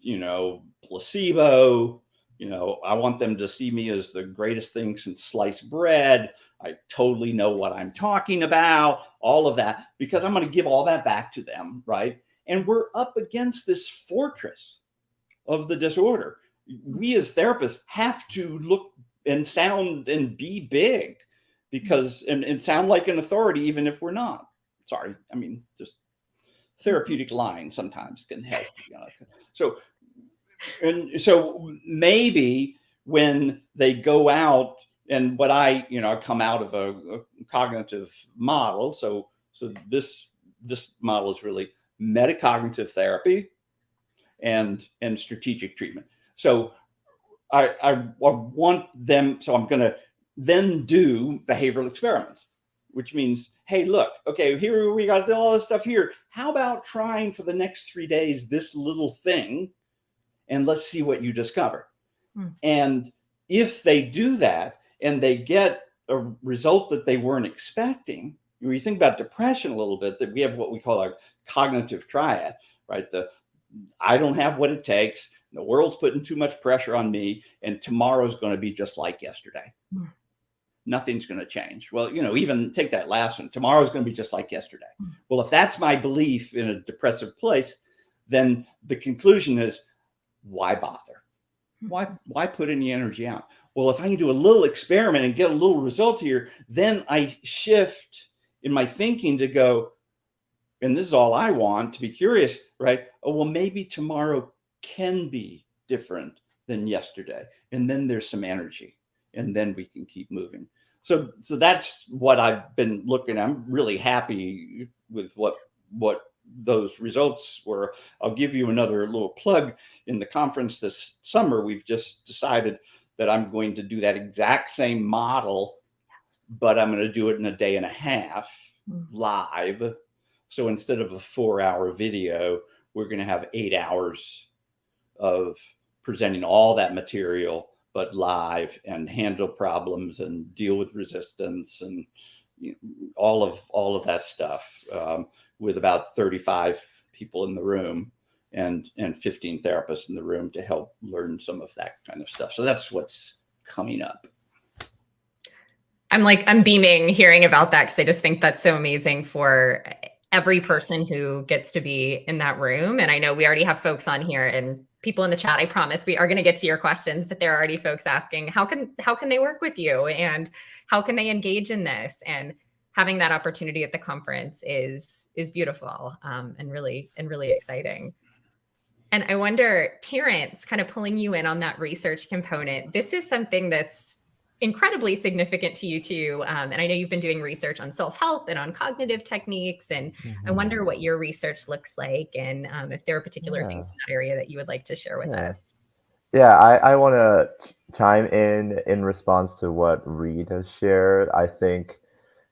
placebo. I want them to see me as the greatest thing since sliced bread. I totally know what I'm talking about, all of that, because I'm going to give all that back to them, right? And we're up against this fortress of the disorder. We as therapists have to look and sound and be big, because and sound like an authority, even if we're not. Sorry, I mean, just therapeutic line sometimes can help. So maybe when they go out, and what I come out of a cognitive model. So this model is really metacognitive therapy and strategic treatment. So I want them. So I'm going to then do behavioral experiments, which means, hey, look, okay, here we got all this stuff here. How about trying for the next 3 days this little thing, and let's see what you discover. And if they do that and they get a result that they weren't expecting, when you think about depression a little bit, that we have what we call a cognitive triad, right? I don't have what it takes. The world's putting too much pressure on me, and tomorrow's going to be just like yesterday. Nothing's going to change. Well, even take that last one. Tomorrow's going to be just like yesterday. Well, if that's my belief in a depressive place, then the conclusion is, why bother? Why put any energy out? Well, if I can do a little experiment and get a little result here, then I shift in my thinking to go, and this is all I want, to be curious, right? Oh, well, maybe tomorrow can be different than yesterday. And then there's some energy, and then we can keep moving. So that's what I've been looking at. I'm really happy with what those results were. I'll give you another little plug. In the conference this summer, we've just decided that I'm going to do that exact same model, but I'm going to do it in a day and a half live. So instead of a 4-hour video, we're going to have 8 hours of presenting all that material, but live, and handle problems and deal with resistance and all of that stuff, with about 35 people in the room and 15 therapists in the room to help learn some of that kind of stuff. So that's what's coming up. I'm beaming hearing about that, because I just think that's so amazing for every person who gets to be in that room. And I know we already have folks on here and people in the chat. I promise we are going to get to your questions, but there are already folks asking, how can they work with you, and how can they engage in this? And having that opportunity at the conference is beautiful, and really exciting. And I wonder, Terrence, kind of pulling you in on that research component, this is something that's incredibly significant to you too. And I know you've been doing research on self-help and on cognitive techniques, and I wonder what your research looks like, and if there are particular things in that area that you would like to share with us. Yeah, I want to chime in response to what Reed has shared. I think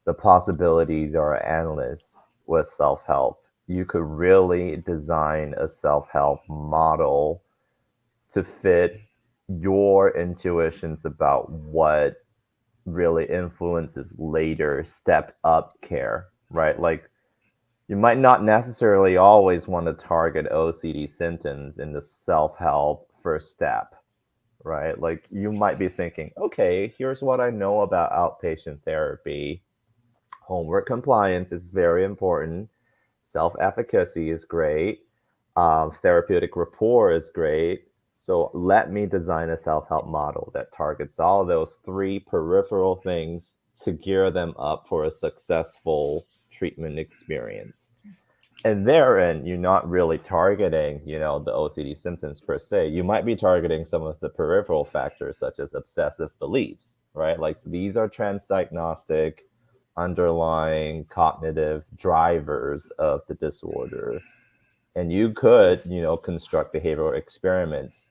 the possibilities are endless with self-help. You could really design a self-help model to fit your intuitions about what really influences later step up care, right? Like you might not necessarily always want to target OCD symptoms in the self-help first step, right? Like you might be thinking, okay, here's what I know about outpatient therapy. Homework compliance is very important. Self-efficacy is great. Therapeutic rapport is great. So let me design a self-help model that targets all those three peripheral things to gear them up for a successful treatment experience. And therein, you're not really targeting, the OCD symptoms per se. You might be targeting some of the peripheral factors, such as obsessive beliefs, right? Like these are transdiagnostic underlying cognitive drivers of the disorder. And you could, construct behavioral experiments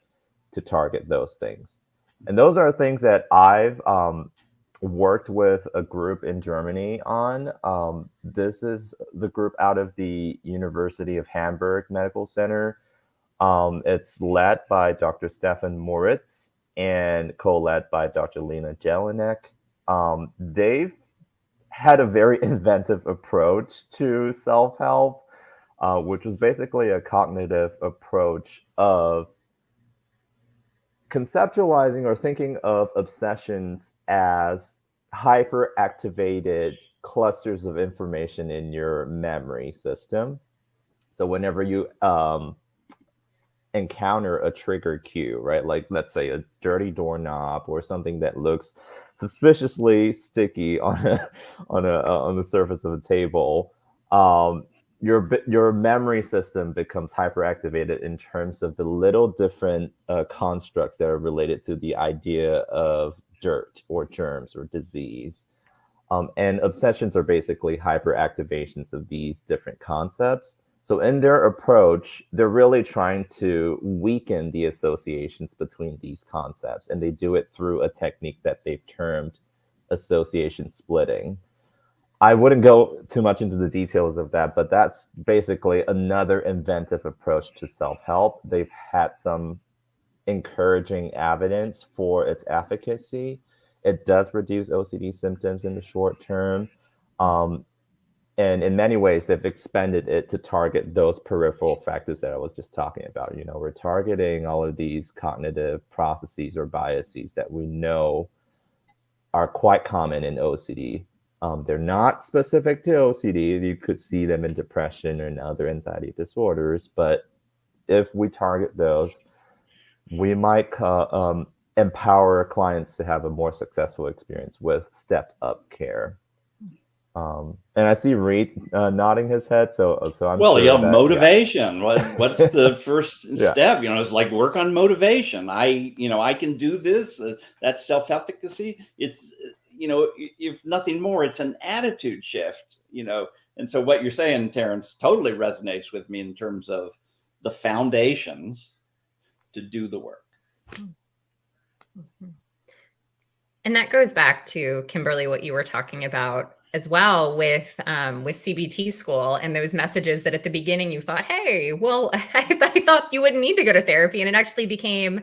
to target those things. And those are things that I've worked with a group in Germany on. This is the group out of the University of Hamburg Medical Center. It's led by Dr. Stefan Moritz and co-led by Dr. Lena Jelinek. They've had a very inventive approach to self-help, which was basically a cognitive approach of conceptualizing or thinking of obsessions as hyperactivated clusters of information in your memory system. So whenever you encounter a trigger cue, right? Like let's say a dirty doorknob or something that looks suspiciously sticky on the surface of a table, your memory system becomes hyperactivated in terms of the little different constructs that are related to the idea of dirt or germs or disease. And obsessions are basically hyperactivations of these different concepts. So in their approach, they're really trying to weaken the associations between these concepts, and they do it through a technique that they've termed association splitting. I wouldn't go too much into the details of that, but that's basically another inventive approach to self-help. They've had some encouraging evidence for its efficacy. It does reduce OCD symptoms in the short term. And in many ways, they've expanded it to target those peripheral factors that I was just talking about. We're targeting all of these cognitive processes or biases that we know are quite common in OCD. They're not specific to OCD. You could see them in depression and other anxiety disorders. But if we target those, we might empower clients to have a more successful experience with stepped up care. And I see Reed nodding his head, so I'm well, sure that, motivation. Yeah. What's the first Yeah. step? It's like work on motivation. I can do this. That's self-efficacy. It's if nothing more, it's an attitude shift. And so what you're saying, Terrence, totally resonates with me in terms of the foundations to do the work. And that goes back to, Kimberly, what you were talking about as well with CBT School and those messages that at the beginning you thought, hey, well, I thought you wouldn't need to go to therapy. And it actually became,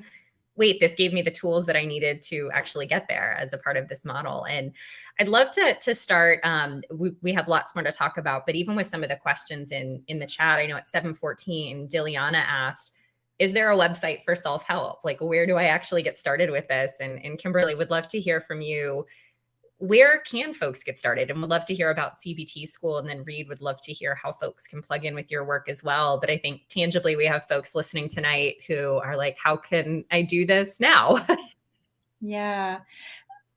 wait, this gave me the tools that I needed to actually get there as a part of this model. And I'd love to start, we have lots more to talk about, but even with some of the questions in the chat, I know at 7:14, Diliana asked, is there a website for self-help? Like, where do I actually get started with this? And Kimberly, would love to hear from you. Where can folks get started? And would love to hear about CBT School. And then Reed would love to hear how folks can plug in with your work as well. But I think tangibly, we have folks listening tonight who are like, how can I do this now? Yeah.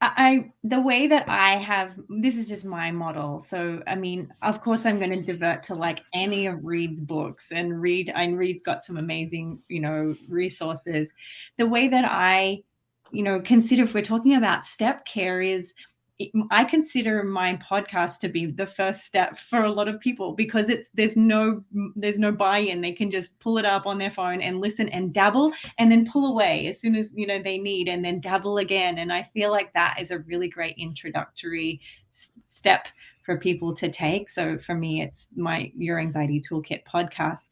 The way that I have, this is just my model. So, I mean, of course, I'm going to divert to like any of Reed's books, and Reed's got some amazing, resources. The way that I, consider, if we're talking about step care, is I consider my podcast to be the first step for a lot of people, because there's no buy-in. They can just pull it up on their phone and listen and dabble, and then pull away as soon as they need, and then dabble again. And I feel like that is a really great introductory step for people to take. So for me, it's Your Anxiety Toolkit podcast.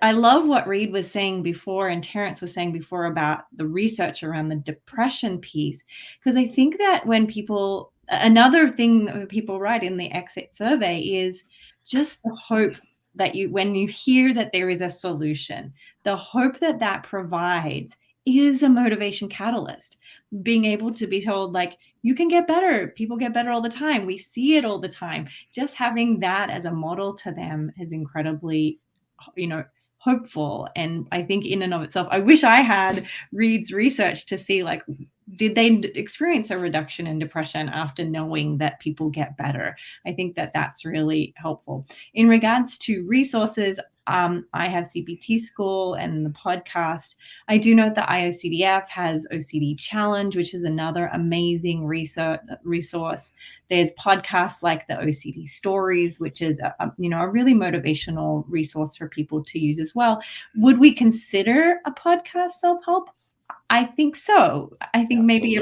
I love what Reed was saying before and Terrence was saying before about the research around the depression piece, because I think that when people, another thing that people write in the exit survey is just the hope that when you hear that there is a solution, the hope that that provides is a motivation catalyst. Being able to be told, like, you can get better. People get better all the time. We see it all the time. Just having that as a model to them is incredibly, hopeful. And I think in and of itself, I wish I had Reed's research to see, like, did they experience a reduction in depression after knowing that people get better? I think that that's really helpful. In regards to resources, I have CBT School and the podcast. I do know that IOCDF has OCD Challenge, which is another amazing resource. There's podcasts like the OCD Stories, which is a really motivational resource for people to use as well. Would we consider a podcast self-help? I think so. I think maybe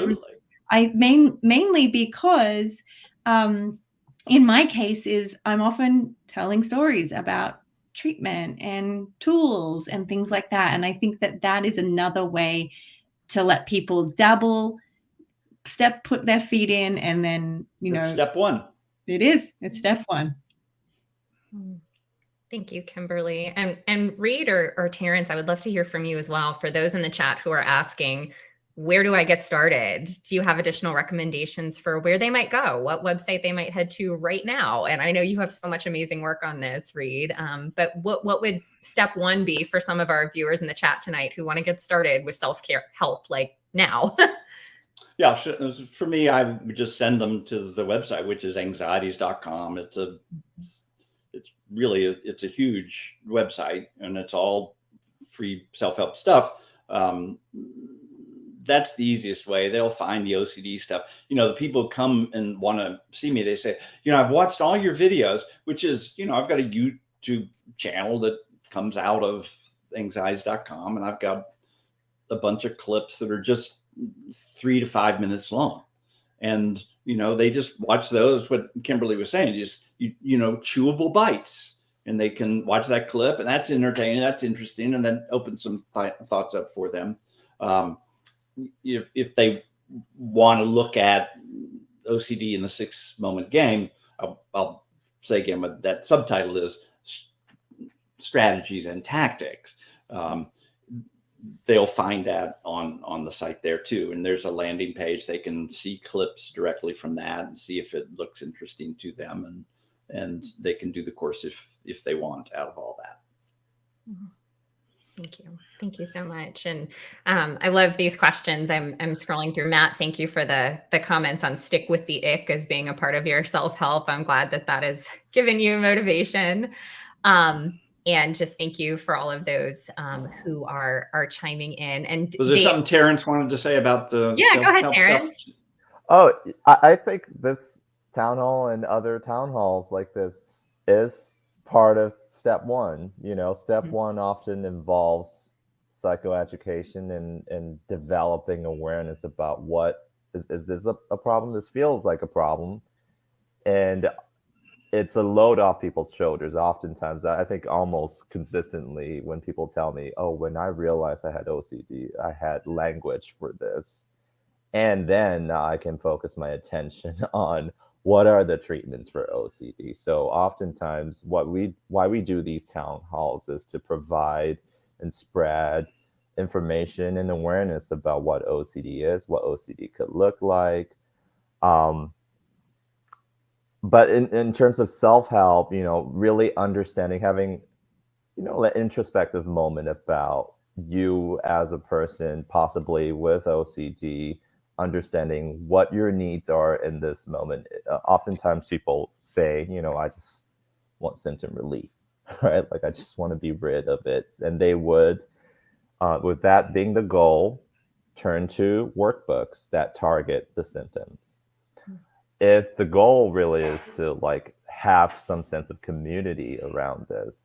mainly because in my case is I'm often telling stories about treatment and tools and things like that. And I think that that is another way to let people dabble, put their feet in, and then, It's step one. It's step one. Thank you, Kimberly. And Reed or Terrence, I would love to hear from you as well. For those in the chat who are asking, where do I get started? Do you have additional recommendations for where they might go? What website they might head to right now? And I know you have so much amazing work on this, Reed. But what would step one be for some of our viewers in the chat tonight who want to get started with self-care help, like now? Yeah, for me, I would just send them to the website, which is anxieties.com. It's a huge website, and it's all free self-help stuff. That's the easiest way. They'll find the OCD stuff. The people come and want to see me, they say, I've watched all your videos, which is, I've got a YouTube channel that comes out of anxieties.com, and I've got a bunch of clips that are just 3 to 5 minutes long. And, they just watch those, what Kimberly was saying, just, chewable bites, and they can watch that clip, and that's entertaining, that's interesting, and then open some thoughts up for them. If they want to look at OCD in the 6-moment game, I'll say again, what that subtitle is strategies and tactics. They'll find that on the site there too. And there's a landing page. They can see clips directly from that and see if it looks interesting to them. And they can do the course if they want out of all that. Thank you. Thank you so much. And I love these questions. I'm scrolling through. Matt, thank you for the comments on stick with the ick as being a part of your self-help. I'm glad that has given you motivation. And just thank you for all of those who are chiming in. And was there something Terrence wanted to say about the? Yeah, go ahead, Terrence. Stuff? Oh, I think this town hall and other town halls like this is part of step one. Step one often involves psychoeducation and developing awareness about what is this a problem? This feels like a problem. And it's a load off people's shoulders. Oftentimes, I think almost consistently when people tell me, oh, when I realized I had OCD, I had language for this. And then I can focus my attention on what are the treatments for OCD. So oftentimes why we do these town halls is to provide and spread information and awareness about what OCD is, what OCD could look like. But in terms of self-help, really understanding, having, an introspective moment about you as a person, possibly with OCD, understanding what your needs are in this moment. Oftentimes people say, I just want symptom relief, right? Like, I just want to be rid of it. And they would, with that being the goal, turn to workbooks that target the symptoms. If the goal really is to have some sense of community around this,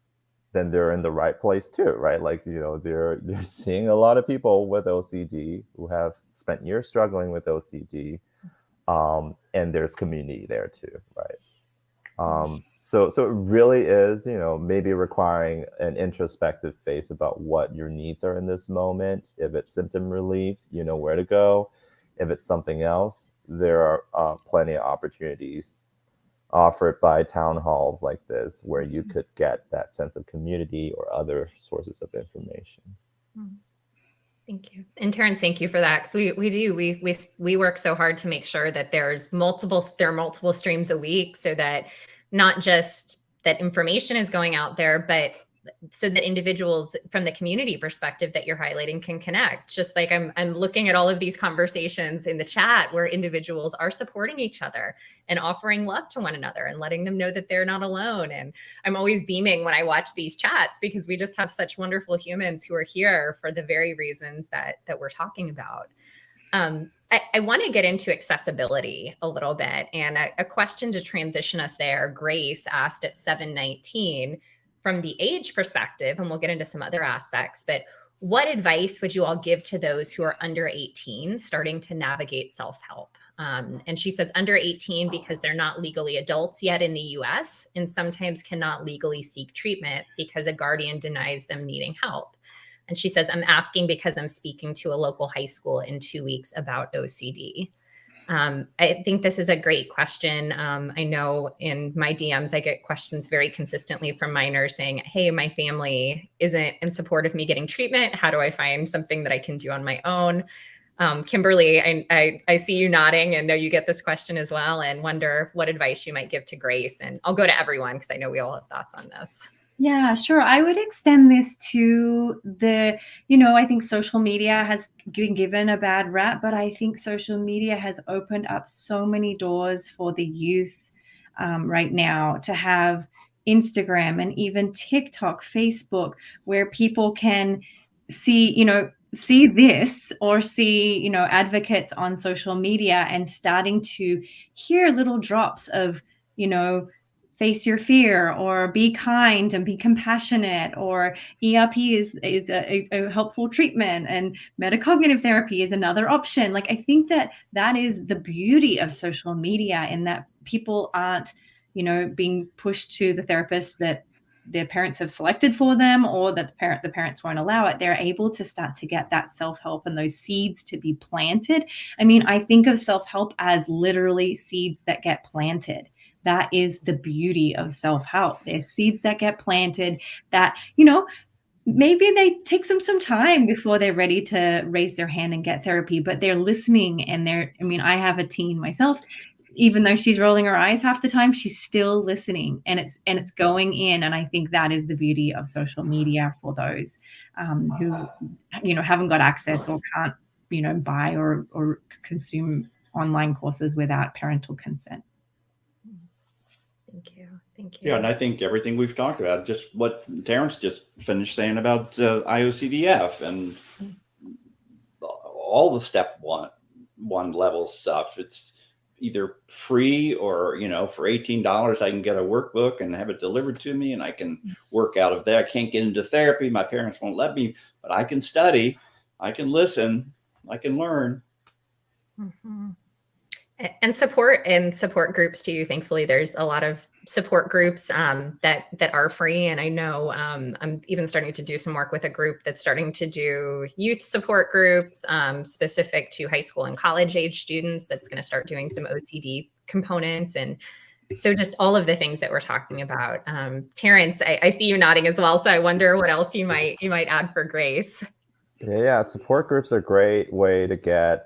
then they're in the right place too, right? They're seeing a lot of people with OCD who have spent years struggling with OCD, and there's community there too, right? So it really is, maybe requiring an introspective phase about what your needs are in this moment. If it's symptom relief, you know where to go. If it's something else, there are plenty of opportunities offered by town halls like this where you could get that sense of community or other sources of information. Thank you. And Terrence, thank you for that. Because we work so hard to make sure that there are multiple streams a week, so that not just that information is going out there, but so that individuals from the community perspective that you're highlighting can connect. Just like I'm looking at all of these conversations in the chat where individuals are supporting each other and offering love to one another and letting them know that they're not alone. And I'm always beaming when I watch these chats because we just have such wonderful humans who are here for the very reasons that we're talking about. I want to get into accessibility a little bit, and a question to transition us there. Grace asked at 719, from the age perspective, and we'll get into some other aspects, but what advice would you all give to those who are under 18 starting to navigate self-help? And she says under 18 because they're not legally adults yet in the US and sometimes cannot legally seek treatment because a guardian denies them needing help. And she says, I'm asking because I'm speaking to a local high school in 2 weeks about OCD. I think this is a great question. I know in my DMs, I get questions very consistently from minors saying, hey, my family isn't in support of me getting treatment. How do I find something that I can do on my own? Kimberly, I see you nodding and know you get this question as well, and wonder what advice you might give to Grace. And I'll go to everyone because I know we all have thoughts on this. Yeah, sure. I would extend this to I think social media has been given a bad rap, but I think social media has opened up so many doors for the youth right now to have Instagram and even TikTok, Facebook, where people can see this or see, advocates on social media and starting to hear little drops of, face your fear, or be kind and be compassionate, or ERP is a helpful treatment, and metacognitive therapy is another option. Like, I think that is the beauty of social media, in that people aren't, being pushed to the therapist that their parents have selected for them, or that the parents won't allow it. They're able to start to get that self-help and those seeds to be planted. I mean, I think of self-help as literally seeds that get planted. That is the beauty of self-help. There's seeds that get planted that, maybe they take some time before they're ready to raise their hand and get therapy, but they're listening, and I have a teen myself. Even though she's rolling her eyes half the time, she's still listening, and it's going in. And I think that is the beauty of social media for those who, haven't got access or can't, buy or consume online courses without parental consent. Thank you. Thank you. Yeah, and I think everything we've talked about, just what Terrence just finished saying about IOCDF and all the step one level stuff. It's either free or, for $18, I can get a workbook and have it delivered to me, and I can work out of there. I can't get into therapy. My parents won't let me, but I can study, I can listen, I can learn. Mm-hmm. And support groups too. Thankfully, there's a lot of support groups that are free. And I know I'm even starting to do some work with a group that's starting to do youth support groups specific to high school and college age students. That's going to start doing some OCD components. And so just all of the things that we're talking about. Terrence, I see you nodding as well. So I wonder what else you might add for Grace. Yeah, support groups are a great way to get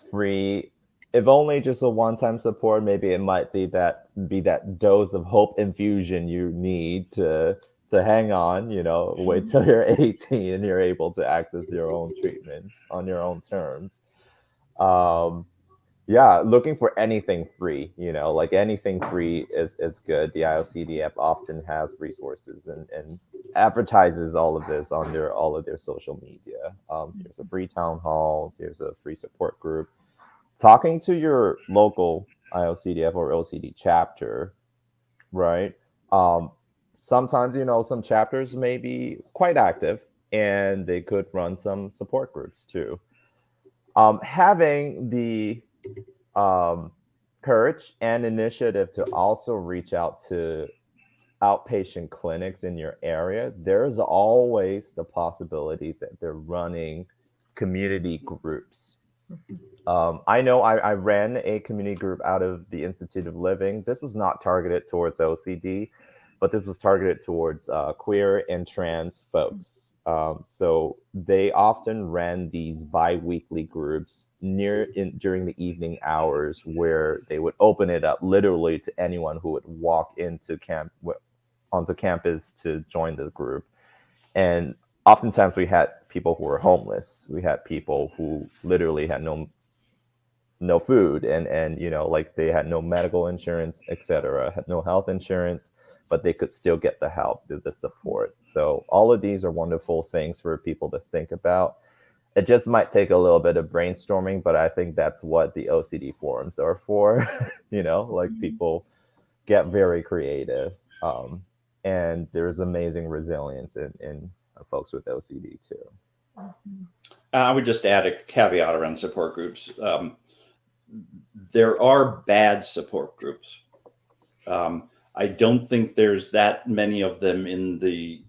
free, if only just a one-time support. Maybe it might be that dose of hope infusion you need to hang on, wait till you're 18 and you're able to access your own treatment on your own terms. Yeah, looking for anything free, like anything free is good. The IOCDF often has resources and advertises all of this on all of their social media. There's a free town hall, there's a free support group. Talking to your local IOCDF or OCD chapter, right? Sometimes, some chapters may be quite active and they could run some support groups too. Having the courage and initiative to also reach out to outpatient clinics in your area, there's always the possibility that they're running community groups. I know I ran a community group out of the Institute of Living. This was not targeted towards OCD, but this was targeted towards queer and trans folks. So they often ran these bi-weekly groups during the evening hours, where they would open it up literally to anyone who would walk onto campus to join the group. And oftentimes we had people who were homeless. We had people who literally had no food, and like they had no medical insurance, etc., had no health insurance, but they could still get the help, the support. So all of these are wonderful things for people to think about. It just might take a little bit of brainstorming, but I think that's what the OCD forums are for. Like people get very creative, and there's amazing resilience in folks with OCD too. I would just add a caveat around support groups. There are bad support groups. I don't think there's that many of them in the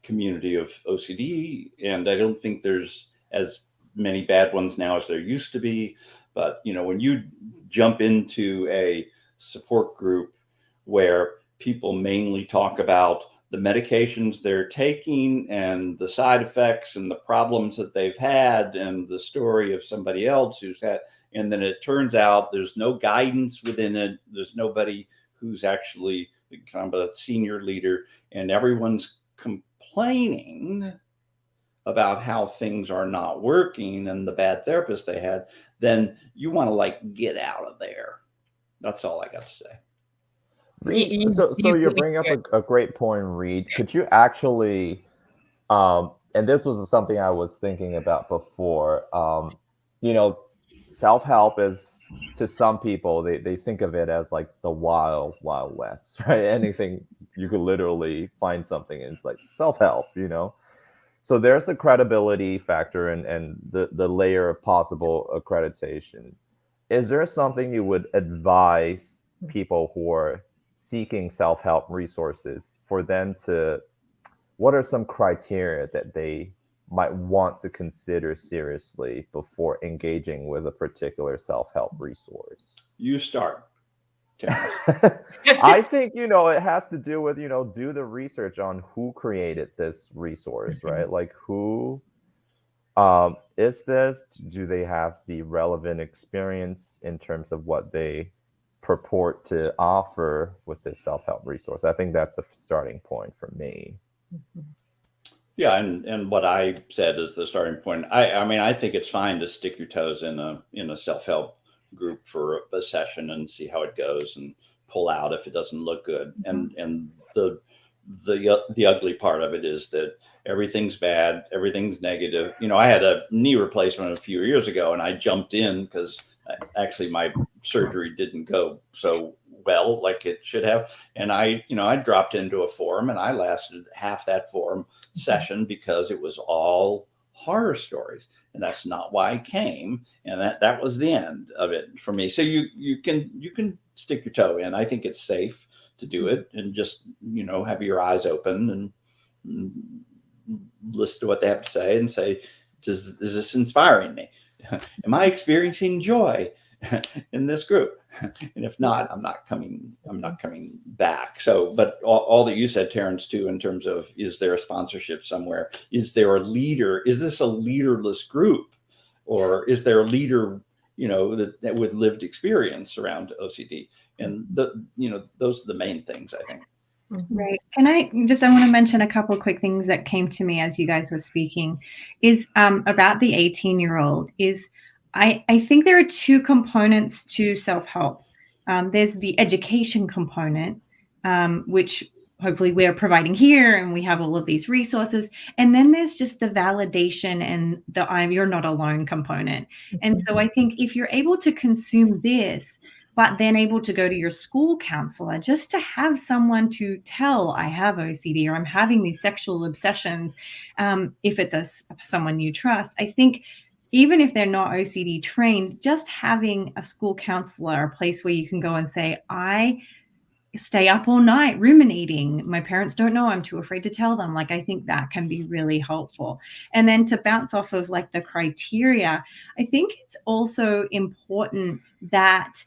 community of OCD, and I don't think there's as many bad ones now as there used to be. But when you jump into a support group where people mainly talk about the medications they're taking and the side effects and the problems that they've had and the story of somebody else who's had, and then it turns out there's no guidance within it. There's nobody who's actually kind of a senior leader, and everyone's complaining about how things are not working and the bad therapist they had. Then you want to get out of there. That's all I got to say. Reed, so you're bringing up a great point, Reed. Could you actually, and this was something I was thinking about before, self-help is, to some people, they think of it as like the wild, wild west, right? Anything, you could literally find something and it's like self-help, So there's the credibility factor and the layer of possible accreditation. Is there something you would advise people who are seeking self-help resources for them what are some criteria that they might want to consider seriously before engaging with a particular self-help resource? You start. I think, it has to do with, do the research on who created this resource, right? Like who is this? Do they have the relevant experience in terms of what they purport to offer with this self-help resource? I think that's a starting point for me. Yeah, and what I said is the starting point. I think it's fine to stick your toes in a self-help group for a session and see how it goes and pull out if it doesn't look good. And the ugly part of it is that everything's bad, everything's negative. I had a knee replacement a few years ago, and I jumped in because actually my surgery didn't go so well like it should have, and I dropped into a forum, and I lasted half that forum session because it was all horror stories, and that's not why I came, and that was the end of it for me. So you can stick your toe in. I think it's safe to do it and just have your eyes open and listen to what they have to say and say, is this inspiring me? Am I experiencing joy in this group? And if not, I'm not coming back. So, but all that you said, Terrence, too, in terms of, is there a sponsorship somewhere? Is there a leader? Is this a leaderless group, or is there a leader, that with lived experience around OCD? And those are the main things, I think. Right. I want to mention a couple of quick things that came to me as you guys were speaking, is about the 18-year-old. I think there are two components to self-help. There's the education component, which hopefully we're providing here, and we have all of these resources. And then there's just the validation and the you're not alone component. And so I think if you're able to consume this, but then able to go to your school counselor just to have someone to tell, I have OCD, or I'm having these sexual obsessions, if it's someone you trust, I think even if they're not OCD trained, just having a school counselor, a place where you can go and say, I stay up all night ruminating. My parents don't know. I'm too afraid to tell them. Like, I think that can be really helpful. And then to bounce off of like the criteria, I think it's also important that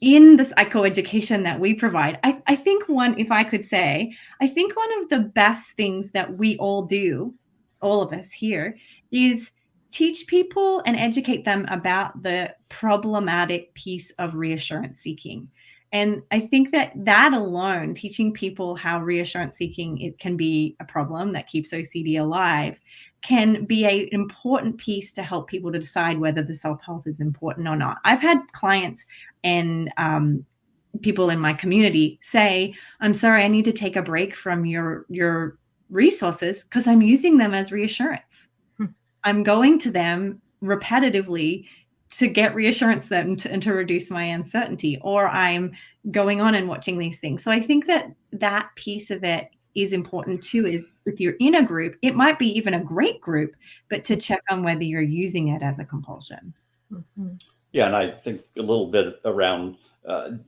in the psychoeducation that we provide, I think if I could say, I think one of the best things that we all do, all of us here, is teach people and educate them about the problematic piece of reassurance seeking. And I think that alone, teaching people how reassurance seeking, it can be a problem that keeps OCD alive, can be an important piece to help people to decide whether the self-help is important or not. I've had clients and people in my community say, I'm sorry, I need to take a break from your resources because I'm using them as reassurance. I'm going to them repetitively to get reassurance and to reduce my uncertainty, or I'm going on and watching these things. So I think that piece of it is important too, is with your inner group, it might be even a great group, but to check on whether you're using it as a compulsion. Mm-hmm. Yeah, and I think a little bit around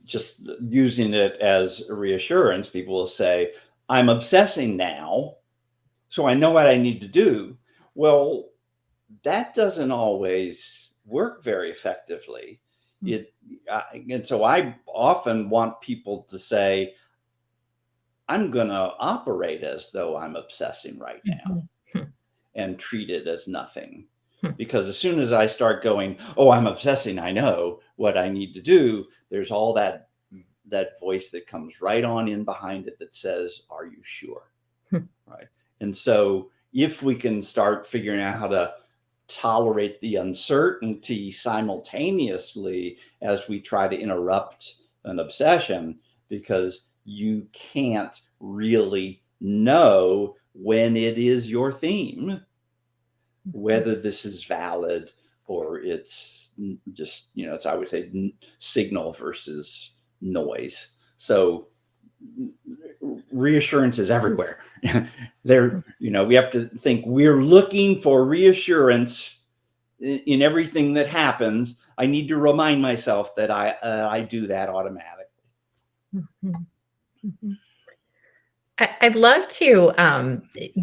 just using it as a reassurance. People will say, I'm obsessing now, so I know what I need to do. Well, that doesn't always work very effectively. And so I often want people to say, I'm going to operate as though I'm obsessing right now and treat it as nothing. Because as soon as I start going, oh, I'm obsessing, I know what I need to do, there's all that voice that comes right on in behind it that says, are you sure? Right. And so if we can start figuring out how to tolerate the uncertainty simultaneously as we try to interrupt an obsession, because you can't really know when it is your theme, whether this is valid or it's just, it's, I would say, signal versus noise. So reassurance is everywhere. We have to think we're looking for reassurance in everything that happens. I need to remind myself that I do that automatically. Mm-hmm. Mm-hmm. I'd love to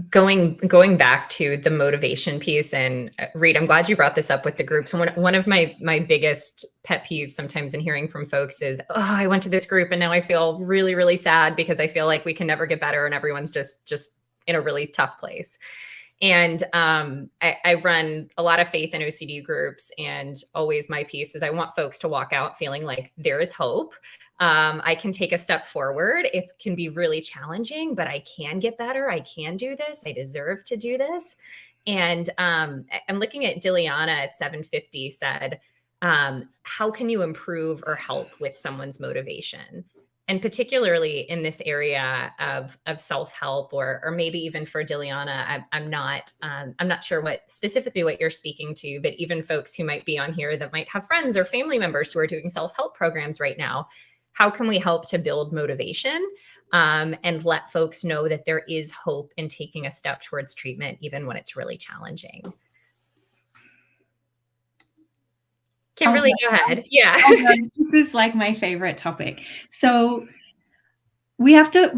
going back to the motivation piece, and Reed, I'm glad you brought this up with the groups. One of my biggest pet peeves sometimes in hearing from folks is, oh, I went to this group and now I feel really, really sad because I feel like we can never get better and everyone's just in a really tough place. And I run a lot of faith and OCD groups, and always my piece is I want folks to walk out feeling like there is hope. I can take a step forward. It can be really challenging, but I can get better. I can do this. I deserve to do this. And I'm looking at Diliana at 750 said, how can you improve or help with someone's motivation? And particularly in this area of self-help, or maybe even for Diliana, I'm not sure what specifically what you're speaking to, but even folks who might be on here that might have friends or family members who are doing self-help programs right now. How can we help to build motivation and let folks know that there is hope in taking a step towards treatment, even when it's really challenging? Kimberly, go ahead. Yeah. This is like my favorite topic. So we have to,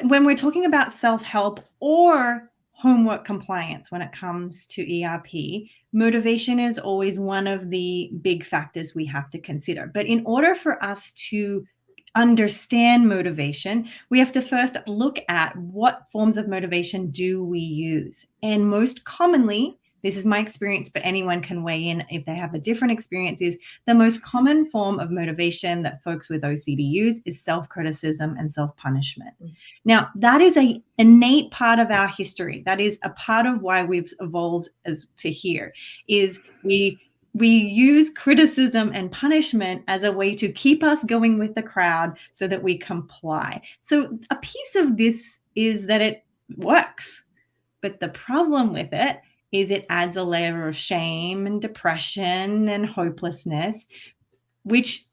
when we're talking about self-help or homework compliance, when it comes to ERP, motivation is always one of the big factors we have to consider. But in order for us to understand motivation, we have to first look at what forms of motivation do we use. And most commonly, this is my experience, but anyone can weigh in if they have a different experience, is the most common form of motivation that folks with OCD use is self-criticism and self-punishment. Now, that is an innate part of our history. That is a part of why we've evolved as to here, is we use criticism and punishment as a way to keep us going with the crowd so that we comply. So a piece of this is that it works, but the problem with it is it adds a layer of shame and depression and hopelessness, which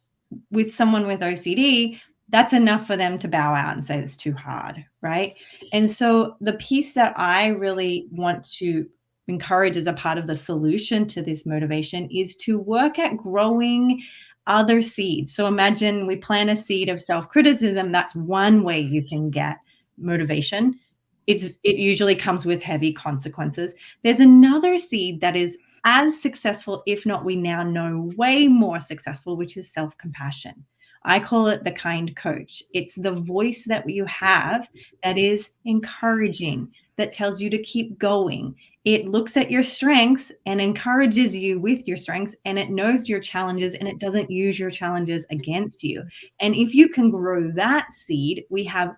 with someone with OCD, that's enough for them to bow out and say it's too hard, right? And so the piece that I really want to encourage as a part of the solution to this motivation is to work at growing other seeds. So imagine we plant a seed of self-criticism. That's one way you can get motivation. It usually comes with heavy consequences. There's another seed that is as successful, if not we now know way more successful, which is self-compassion. I call it the kind coach. It's the voice that you have that is encouraging, that tells you to keep going. It looks at your strengths and encourages you with your strengths, and it knows your challenges and it doesn't use your challenges against you. And if you can grow that seed, we have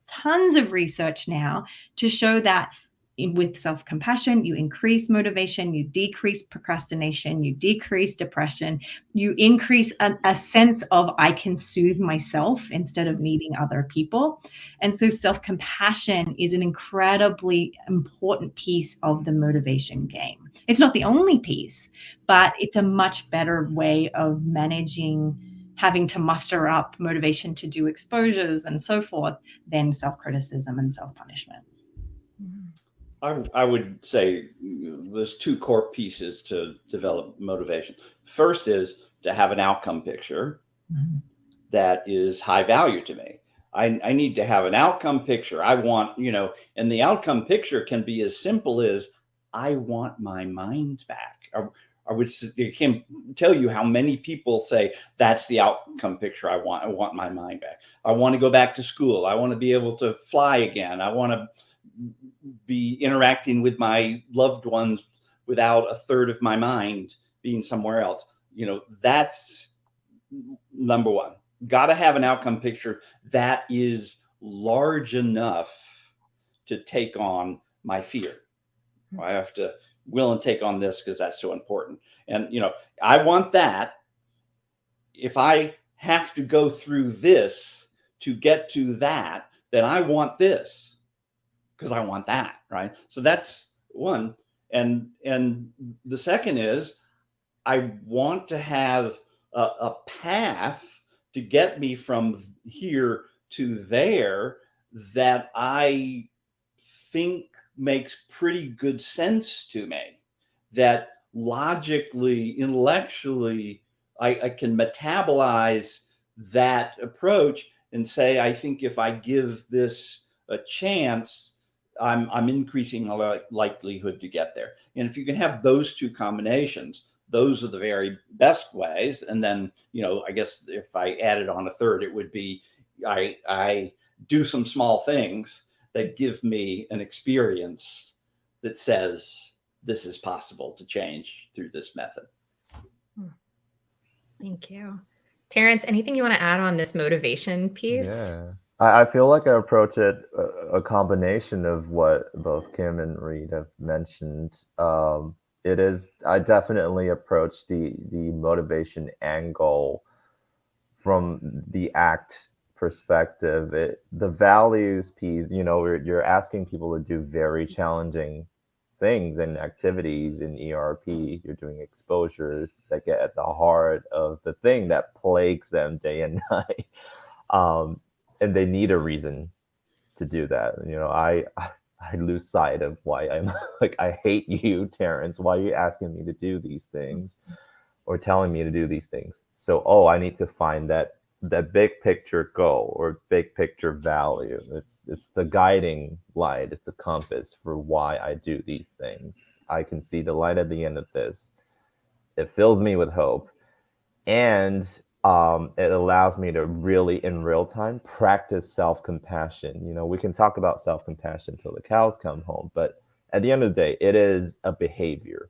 tons of research now to show that with self-compassion, you increase motivation, you decrease procrastination, you decrease depression, you increase a sense of I can soothe myself instead of needing other people. And so self-compassion is an incredibly important piece of the motivation game. It's not the only piece, but it's a much better way of managing having to muster up motivation to do exposures and so forth than self-criticism and self-punishment. I would say there's two core pieces to develop motivation. First is to have an outcome picture that is high value to me. I need to have an outcome picture. I want, and the outcome picture can be as simple as I want my mind back. I can't tell you how many people say that's the outcome picture I want. I want my mind back. I want to go back to school. I want to be able to fly again. I want to be interacting with my loved ones without a third of my mind being somewhere else. That's number one. Got to have an outcome picture that is large enough to take on my fear. I have to will and take on this because that's so important. And, I want that. If I have to go through this to get to that, then I want this because I want that, right? So that's one. And the second is I want to have a path to get me from here to there that I think makes pretty good sense to me, that logically, intellectually, I can metabolize that approach and say, I think if I give this a chance, I'm increasing the likelihood to get there. And if you can have those two combinations, those are the very best ways. And then, I guess if I added on a third, it would be I do some small things that give me an experience that says this is possible to change through this method. Thank you. Terrence, anything you want to add on this motivation piece? Yeah. I feel like I approach it a combination of what both Kim and Reed have mentioned. I definitely approach the motivation angle from the ACT perspective. The values piece, you're asking people to do very challenging things and activities in ERP. You're doing exposures that get at the heart of the thing that plagues them day and night. And they need a reason to do that. I lose sight of why I'm like, I hate you, Terrence. Why are you asking me to do these things or telling me to do these things? So, I need to find that big picture goal or big picture value. It's the guiding light. It's the compass for why I do these things. I can see the light at the end of this. It fills me with hope. And it allows me to really, in real time, practice self-compassion. We can talk about self-compassion till the cows come home, but at the end of the day, it is a behavior.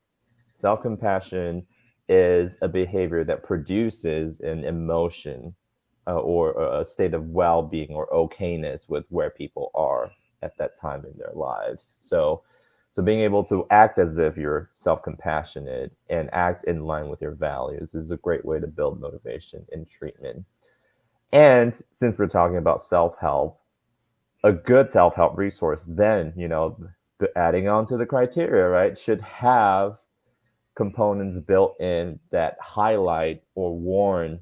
Self-compassion is a behavior that produces an emotion or a state of well-being or okayness with where people are at that time in their lives. So being able to act as if you're self-compassionate and act in line with your values is a great way to build motivation in treatment. And since we're talking about self-help, a good self-help resource then, adding on to the criteria, right, should have components built in that highlight or warn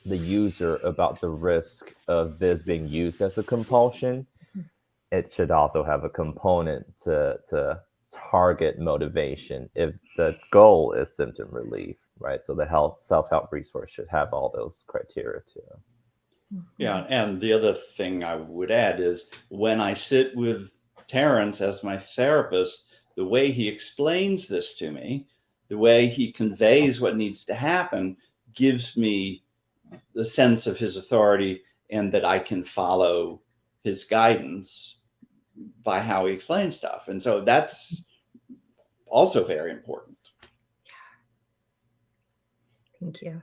the user about the risk of this being used as a compulsion. It should also have a component to target motivation if the goal is symptom relief, right? So the self-help resource should have all those criteria too. Yeah, and the other thing I would add is when I sit with Terrence as my therapist, the way he explains this to me, the way he conveys what needs to happen, gives me the sense of his authority and that I can follow his guidance by how he explains stuff. And so that's also very important. Thank you.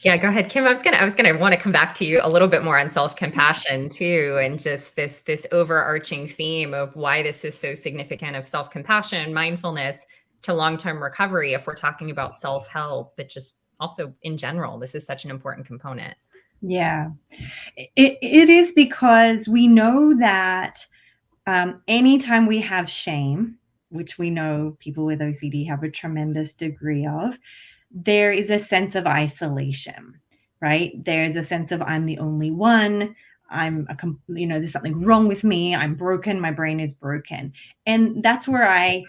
Yeah, go ahead, Kim. I was gonna want to come back to you a little bit more on self-compassion too, and just this overarching theme of why this is so significant of self-compassion, mindfulness to long-term recovery if we're talking about self-help, but just also in general, this is such an important component. Yeah, it is, because we know that anytime we have shame, which we know people with OCD have a tremendous degree of, there is a sense of isolation, right? There's a sense of I'm the only one. There's something wrong with me. I'm broken. My brain is broken. And that's where I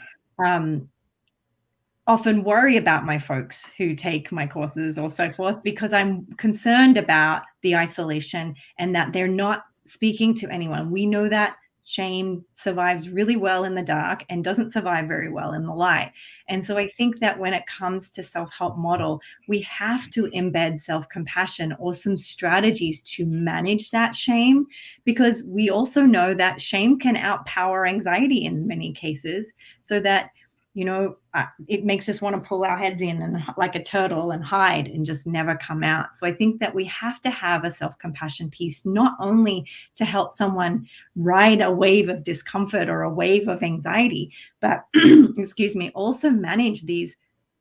often worry about my folks who take my courses or so forth, because I'm concerned about the isolation and that they're not speaking to anyone. We know that shame survives really well in the dark and doesn't survive very well in the light. And so I think that when it comes to self-help model, we have to embed self-compassion or some strategies to manage that shame, because we also know that shame can outpower anxiety in many cases, so that it makes us want to pull our heads in and like a turtle and hide and just never come out. So I think that we have to have a self-compassion piece, not only to help someone ride a wave of discomfort or a wave of anxiety, but excuse me, also manage these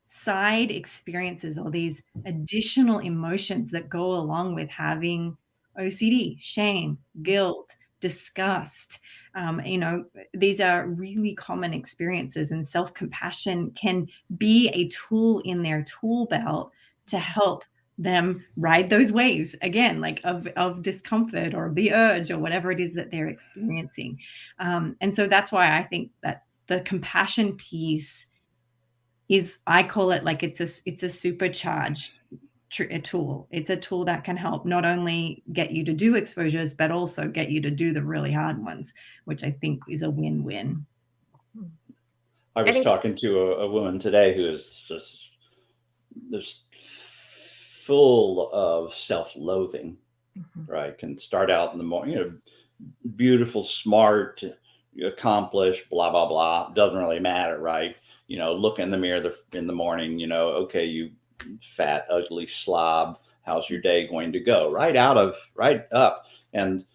side experiences or these additional emotions that go along with having OCD, shame, guilt, disgust. These are really common experiences, and self-compassion can be a tool in their tool belt to help them ride those waves again, like of discomfort or the urge or whatever it is that they're experiencing. And so that's why I think that the compassion piece is, I call it like it's a supercharged a tool. It's a tool that can help not only get you to do exposures, but also get you to do the really hard ones, which I think is a win-win. I was talking to a woman today who is just full of self-loathing, right? Can start out in the morning, beautiful, smart, accomplished, blah, blah, blah. Doesn't really matter, right? Look in the mirror in the morning, okay, you fat, ugly slob, how's your day going to go? Right up. And,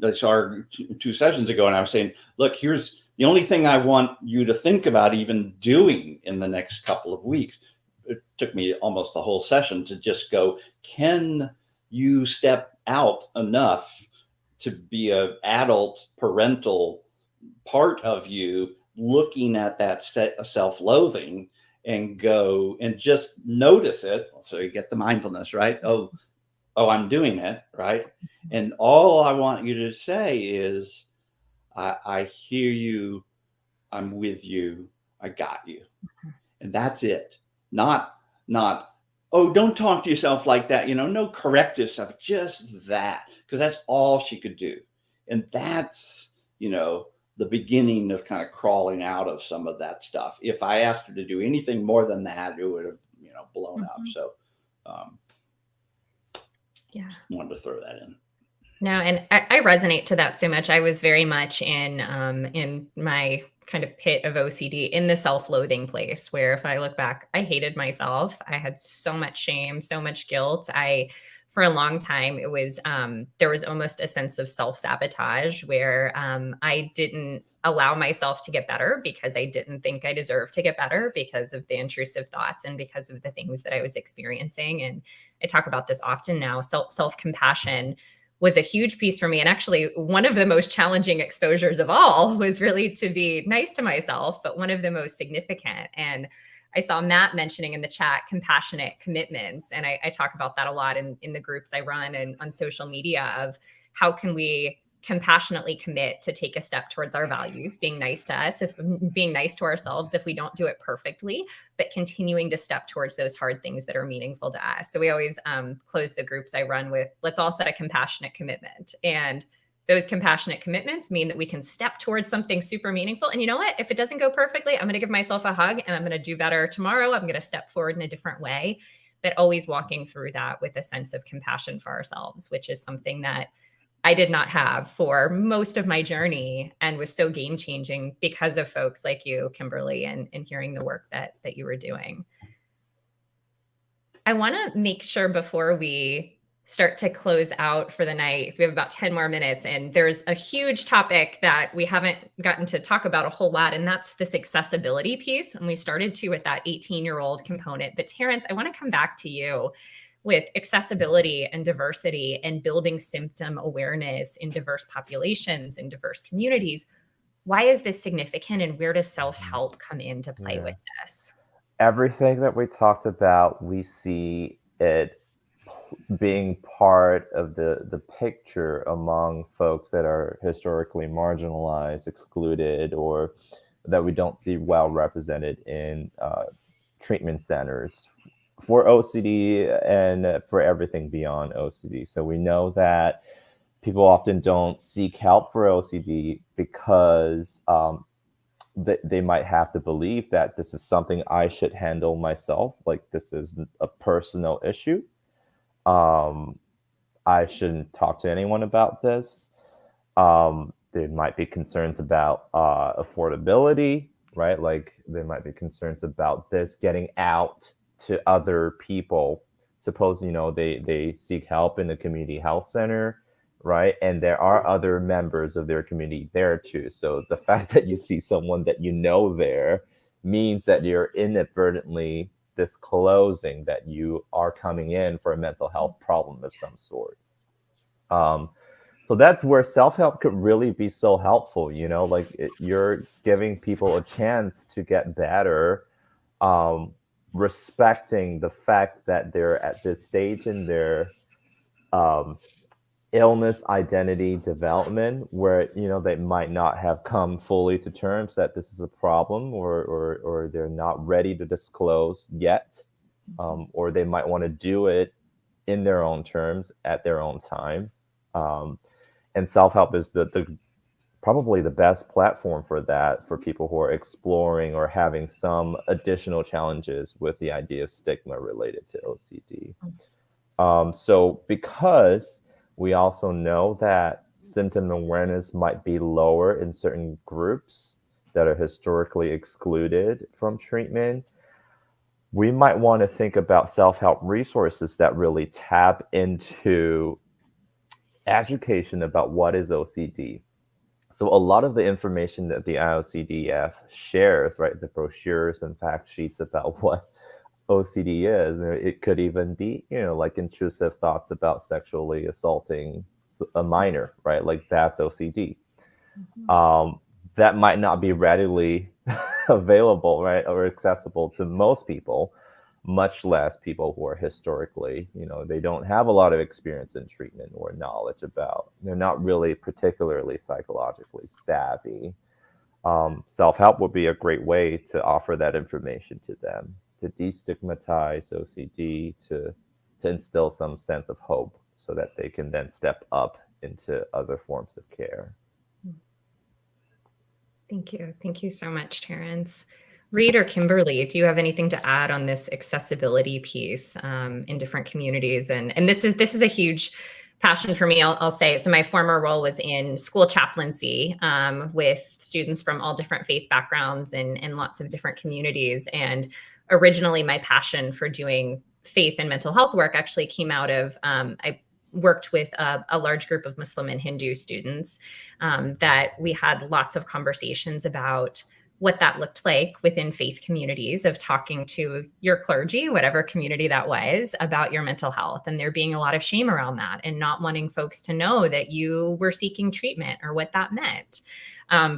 I saw 2 sessions ago, and I was saying, look, here's the only thing I want you to think about even doing in the next couple of weeks. It took me almost the whole session to just go, can you step out enough to be an adult parental part of you looking at that self-loathing and go and just notice it. So you get the mindfulness, right? Oh, I'm doing it, right? And all I want you to say is, I hear you, I'm with you, I got you. And that's it. Not, oh, don't talk to yourself like that, no corrective stuff, just that, because that's all she could do. And that's, the beginning of kind of crawling out of some of that stuff. If I asked her to do anything more than that, it would have, blown up. So, yeah, wanted to throw that in. No, and I resonate to that so much. I was very much in my kind of pit of OCD, in the self-loathing place, where if I look back, I hated myself. I had so much shame, so much guilt. For a long time, it was, there was almost a sense of self-sabotage where I didn't allow myself to get better because I didn't think I deserved to get better because of the intrusive thoughts and because of the things that I was experiencing. And I talk about this often now. Self-compassion was a huge piece for me. And actually, one of the most challenging exposures of all was really to be nice to myself, but one of the most significant. And I saw Matt mentioning in the chat compassionate commitments. And I talk about that a lot in the groups I run and on social media, of how can we compassionately commit to take a step towards our values, being nice to us, being nice to ourselves if we don't do it perfectly, but continuing to step towards those hard things that are meaningful to us. So we always close the groups I run with, let's all set a compassionate commitment. And those compassionate commitments mean that we can step towards something super meaningful. And you know what? If it doesn't go perfectly, I'm going to give myself a hug and I'm going to do better tomorrow. I'm going to step forward in a different way, but always walking through that with a sense of compassion for ourselves, which is something that I did not have for most of my journey and was so game changing because of folks like you, Kimberly, and hearing the work that you were doing. I want to make sure before we start to close out for the night, so we have about 10 more minutes, and there's a huge topic that we haven't gotten to talk about a whole lot, and that's this accessibility piece. And we started to with that 18-year-old component. But Terrence, I want to come back to you with accessibility and diversity and building symptom awareness in diverse populations and diverse communities. Why is this significant, and where does self-help come into play with this? Everything that we talked about, we see it being part of the picture among folks that are historically marginalized, excluded, or that we don't see well represented in treatment centers for OCD and for everything beyond OCD. So we know that people often don't seek help for OCD because they might have to believe that this is something I should handle myself, like this is a personal issue. I shouldn't talk to anyone about this. There might be concerns about affordability, right? Like there might be concerns about this getting out to other people. Suppose, they seek help in the community health center, right? And there are other members of their community there too. So the fact that you see someone that there means that you're inadvertently disclosing that you are coming in for a mental health problem of some sort. So that's where self-help could really be so helpful, you're giving people a chance to get better, respecting the fact that they're at this stage in their illness identity development where they might not have come fully to terms that this is a problem, or they're not ready to disclose yet, or they might want to do it in their own terms at their own time. And self-help is the probably the best platform for that, for people who are exploring or having some additional challenges with the idea of stigma related to OCD. So because we also know that symptom awareness might be lower in certain groups that are historically excluded from treatment, we might want to think about self-help resources that really tap into education about what is OCD. So a lot of the information that the IOCDF shares, right, the brochures and fact sheets about what OCD is, it could even be, like intrusive thoughts about sexually assaulting a minor, right? Like that's OCD. That might not be readily available, right, or accessible to most people, much less people who are historically, they don't have a lot of experience in treatment or knowledge about, they're not really particularly psychologically savvy. Self-help would be a great way to offer that information to them, to destigmatize OCD, to instill some sense of hope so that they can then step up into other forms of care. Thank you. Thank you so much, Terrence. Reed or Kimberly, do you have anything to add on this accessibility piece in different communities? And this is a huge passion for me, I'll say. So my former role was in school chaplaincy with students from all different faith backgrounds and lots of different communities. And originally my passion for doing faith and mental health work actually came out of, I worked with a large group of Muslim and Hindu students that we had lots of conversations about what that looked like within faith communities, of talking to your clergy, whatever community that was, about your mental health. And there being a lot of shame around that and not wanting folks to know that you were seeking treatment or what that meant.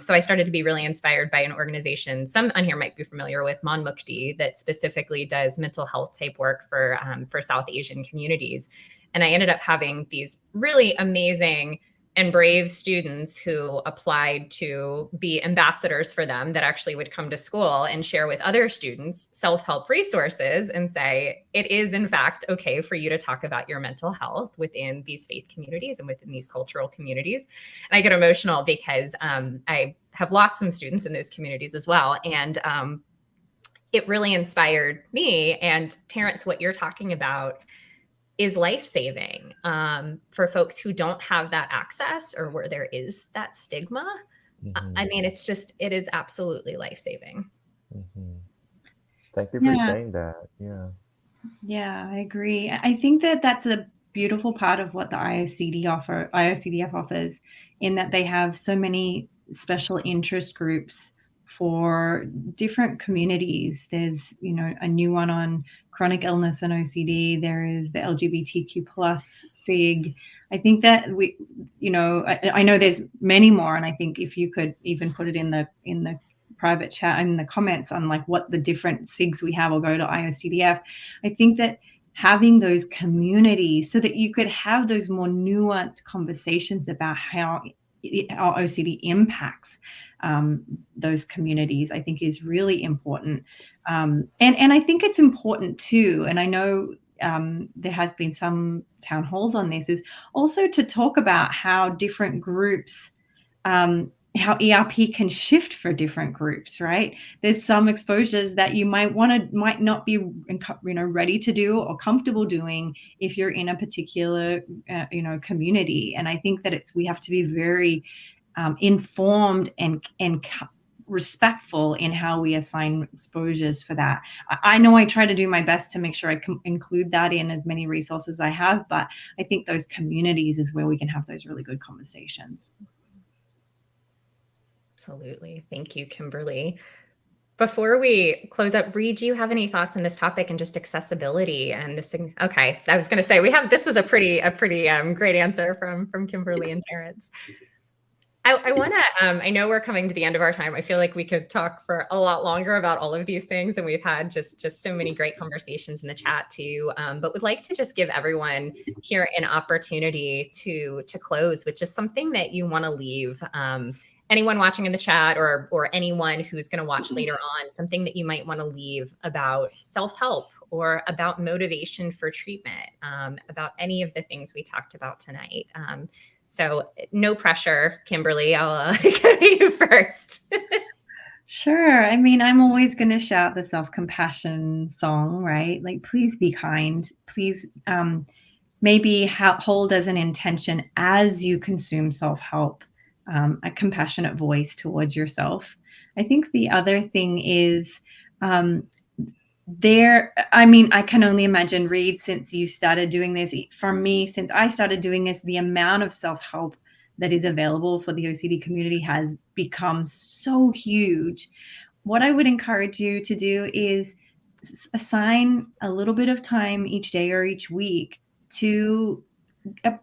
So I started to be really inspired by an organization, some on here might be familiar with, Mon Mukti, that specifically does mental health type work for South Asian communities. And I ended up having these really amazing and brave students who applied to be ambassadors for them that actually would come to school and share with other students self-help resources and say, it is in fact okay for you to talk about your mental health within these faith communities and within these cultural communities. And I get emotional because I have lost some students in those communities as well. And it really inspired me. And Terrence, what you're talking about is life-saving for folks who don't have that access or where there is that stigma. I mean, it is absolutely life-saving. Thank you for saying that. Yeah, I agree. I think that that's a beautiful part of what the IOCDF offers, in that they have so many special interest groups for different communities. There's, a new one on chronic illness and OCD. There is the LGBTQ plus SIG. I think that I know there's many more, and I think if you could even put it in the private chat in the comments on like what the different SIGs we have, or go to IOCDF. I think that having those communities so that you could have those more nuanced conversations about how OCD impacts those communities, I think is really important. And I think it's important too, and I know there has been some town halls on this, is also to talk about how different groups, how ERP can shift for different groups, right? There's some exposures that you might not be, ready to do or comfortable doing if you're in a particular, community. And I think that we have to be very informed and respectful in how we assign exposures for that. I know I try to do my best to make sure I can include that in as many resources as I have, but I think those communities is where we can have those really good conversations. Absolutely. Thank you, Kimberly. Before we close up, Bree, do you have any thoughts on this topic and just accessibility and this? Okay, I was going to say this was a pretty great answer from Kimberly and Terrence. I want to, I know we're coming to the end of our time. I feel like we could talk for a lot longer about all of these things, and we've had just so many great conversations in the chat too. But would like to just give everyone here an opportunity to close with just something that you want to leave. Anyone watching in the chat or anyone who's going to watch later on, something that you might want to leave about self-help or about motivation for treatment, about any of the things we talked about tonight. So no pressure, Kimberly, I'll go to you first. Sure. I mean, I'm always going to shout the self-compassion song, right? Like, please be kind. Please maybe hold as an intention as you consume self-help, a compassionate voice towards yourself. I think the other thing is I can only imagine, Reed, since you started doing this, for me, since I started doing this, the amount of self-help that is available for the OCD community has become so huge. What I would encourage you to do is assign a little bit of time each day or each week to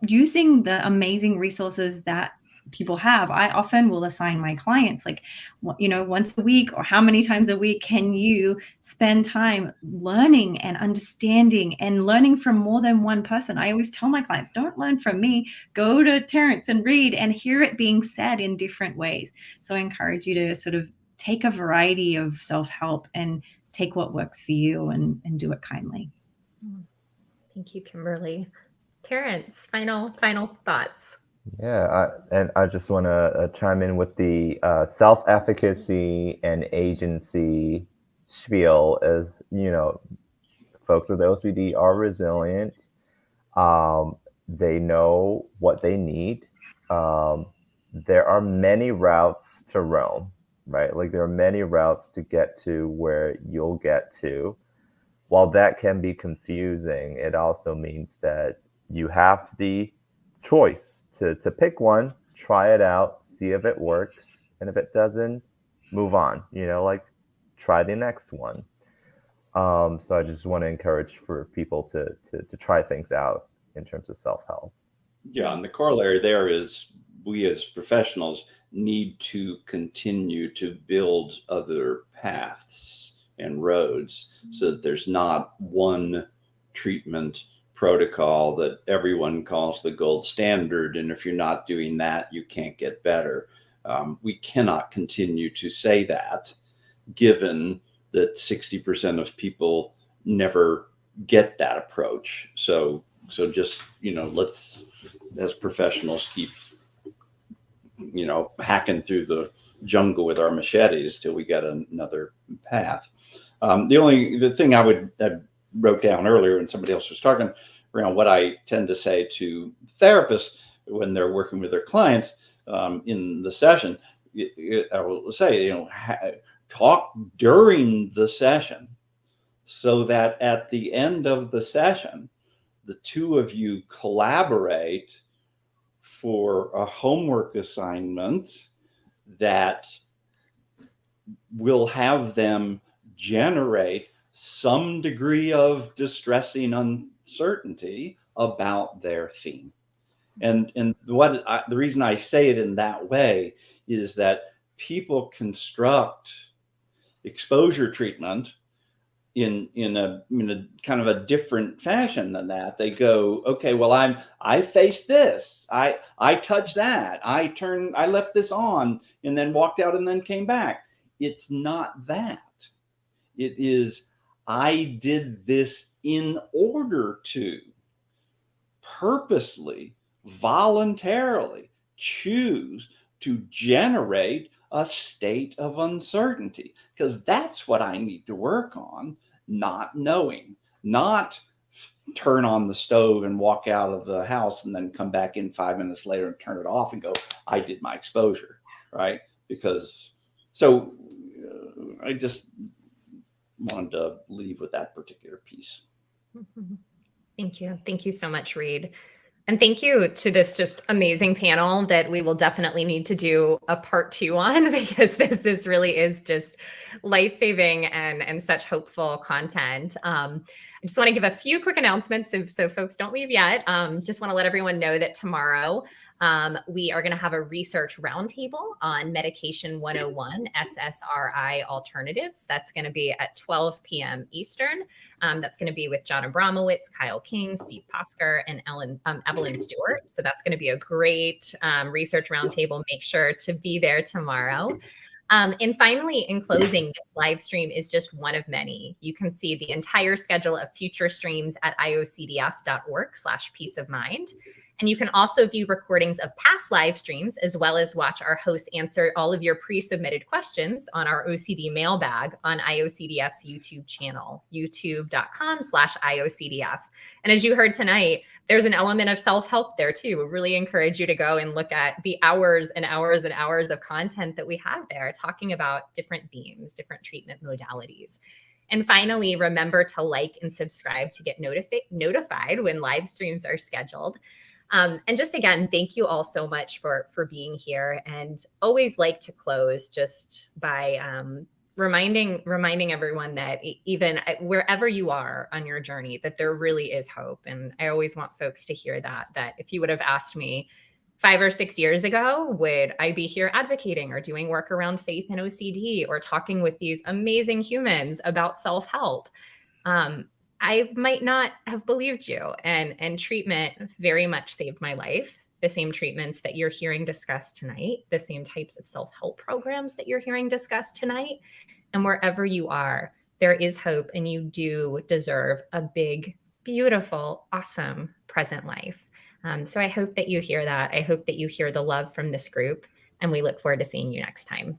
using the amazing resources that people have. I often will assign my clients, like, once a week or how many times a week can you spend time learning and understanding and learning from more than one person. I always tell my clients, don't learn from me, go to Terrence and read and hear it being said in different ways. So I encourage you to sort of take a variety of self-help and take what works for you and do it kindly. Thank you, Kimberly. Terrence, final thoughts. Yeah, I just want to chime in with the self-efficacy and agency spiel. As folks with OCD are resilient. They know what they need. There are many routes to Rome, right? Like, there are many routes to get to where you'll get to. While that can be confusing, it also means that you have the choice to pick one, try it out, see if it works, and if it doesn't, move on. Try the next one. So I just want to encourage for people to try things out in terms of self-help. Yeah, and the corollary there is we as professionals need to continue to build other paths and roads so that there's not one treatment protocol that everyone calls the gold standard. And if you're not doing that, you can't get better. We cannot continue to say that, given that 60% of people never get that approach. So just, let's, as professionals, keep, hacking through the jungle with our machetes till we get another path. The thing I wrote down earlier, and somebody else was talking around, what I tend to say to therapists when they're working with their clients in the session, I will say, talk during the session so that at the end of the session, the two of you collaborate for a homework assignment that will have them generate some degree of distressing uncertainty about their theme. And the reason I say it in that way is that people construct exposure treatment in a kind of a different fashion than that. They go, okay, well, I faced this, I touched that, I left this on and then walked out and then came back. It's not that. It is, I did this in order to purposely, voluntarily choose to generate a state of uncertainty, because that's what I need to work on, not knowing, not turn on the stove and walk out of the house and then come back in 5 minutes later and turn it off and go, I did my exposure, right? Because I just wanted to leave with that particular piece. Thank you. Thank you so much, Reed. And thank you to this just amazing panel that we will definitely need to do a part 2 on, because this really is just life-saving and such hopeful content. I just want to give a few quick announcements so folks don't leave yet. Just want to let everyone know that tomorrow we are going to have a research roundtable on Medication 101 SSRI alternatives. That's going to be at 12 p.m. Eastern. That's going to be with John Abramowitz, Kyle King, Steve Posker, and Evelyn Stewart. So that's going to be a great research roundtable. Make sure to be there tomorrow. And finally, in closing, this live stream is just one of many. You can see the entire schedule of future streams at iocdf.org/peace of mind. And you can also view recordings of past live streams, as well as watch our hosts answer all of your pre-submitted questions on our OCD mailbag on IOCDF's YouTube channel, youtube.com/IOCDF. And as you heard tonight, there's an element of self-help there too. We really encourage you to go and look at the hours and hours and hours of content that we have there, talking about different themes, different treatment modalities. And finally, remember to like and subscribe to get notified when live streams are scheduled. And just again, thank you all so much for being here. And always like to close just by reminding everyone that even wherever you are on your journey, that there really is hope. And I always want folks to hear that if you would have asked me 5 or 6 years ago, would I be here advocating or doing work around faith and OCD or talking with these amazing humans about self-help? I might not have believed you, and treatment very much saved my life. The same treatments that you're hearing discussed tonight, the same types of self-help programs that you're hearing discussed tonight. And wherever you are, there is hope, and you do deserve a big, beautiful, awesome present life. So I hope that you hear that. I hope that you hear the love from this group, and we look forward to seeing you next time.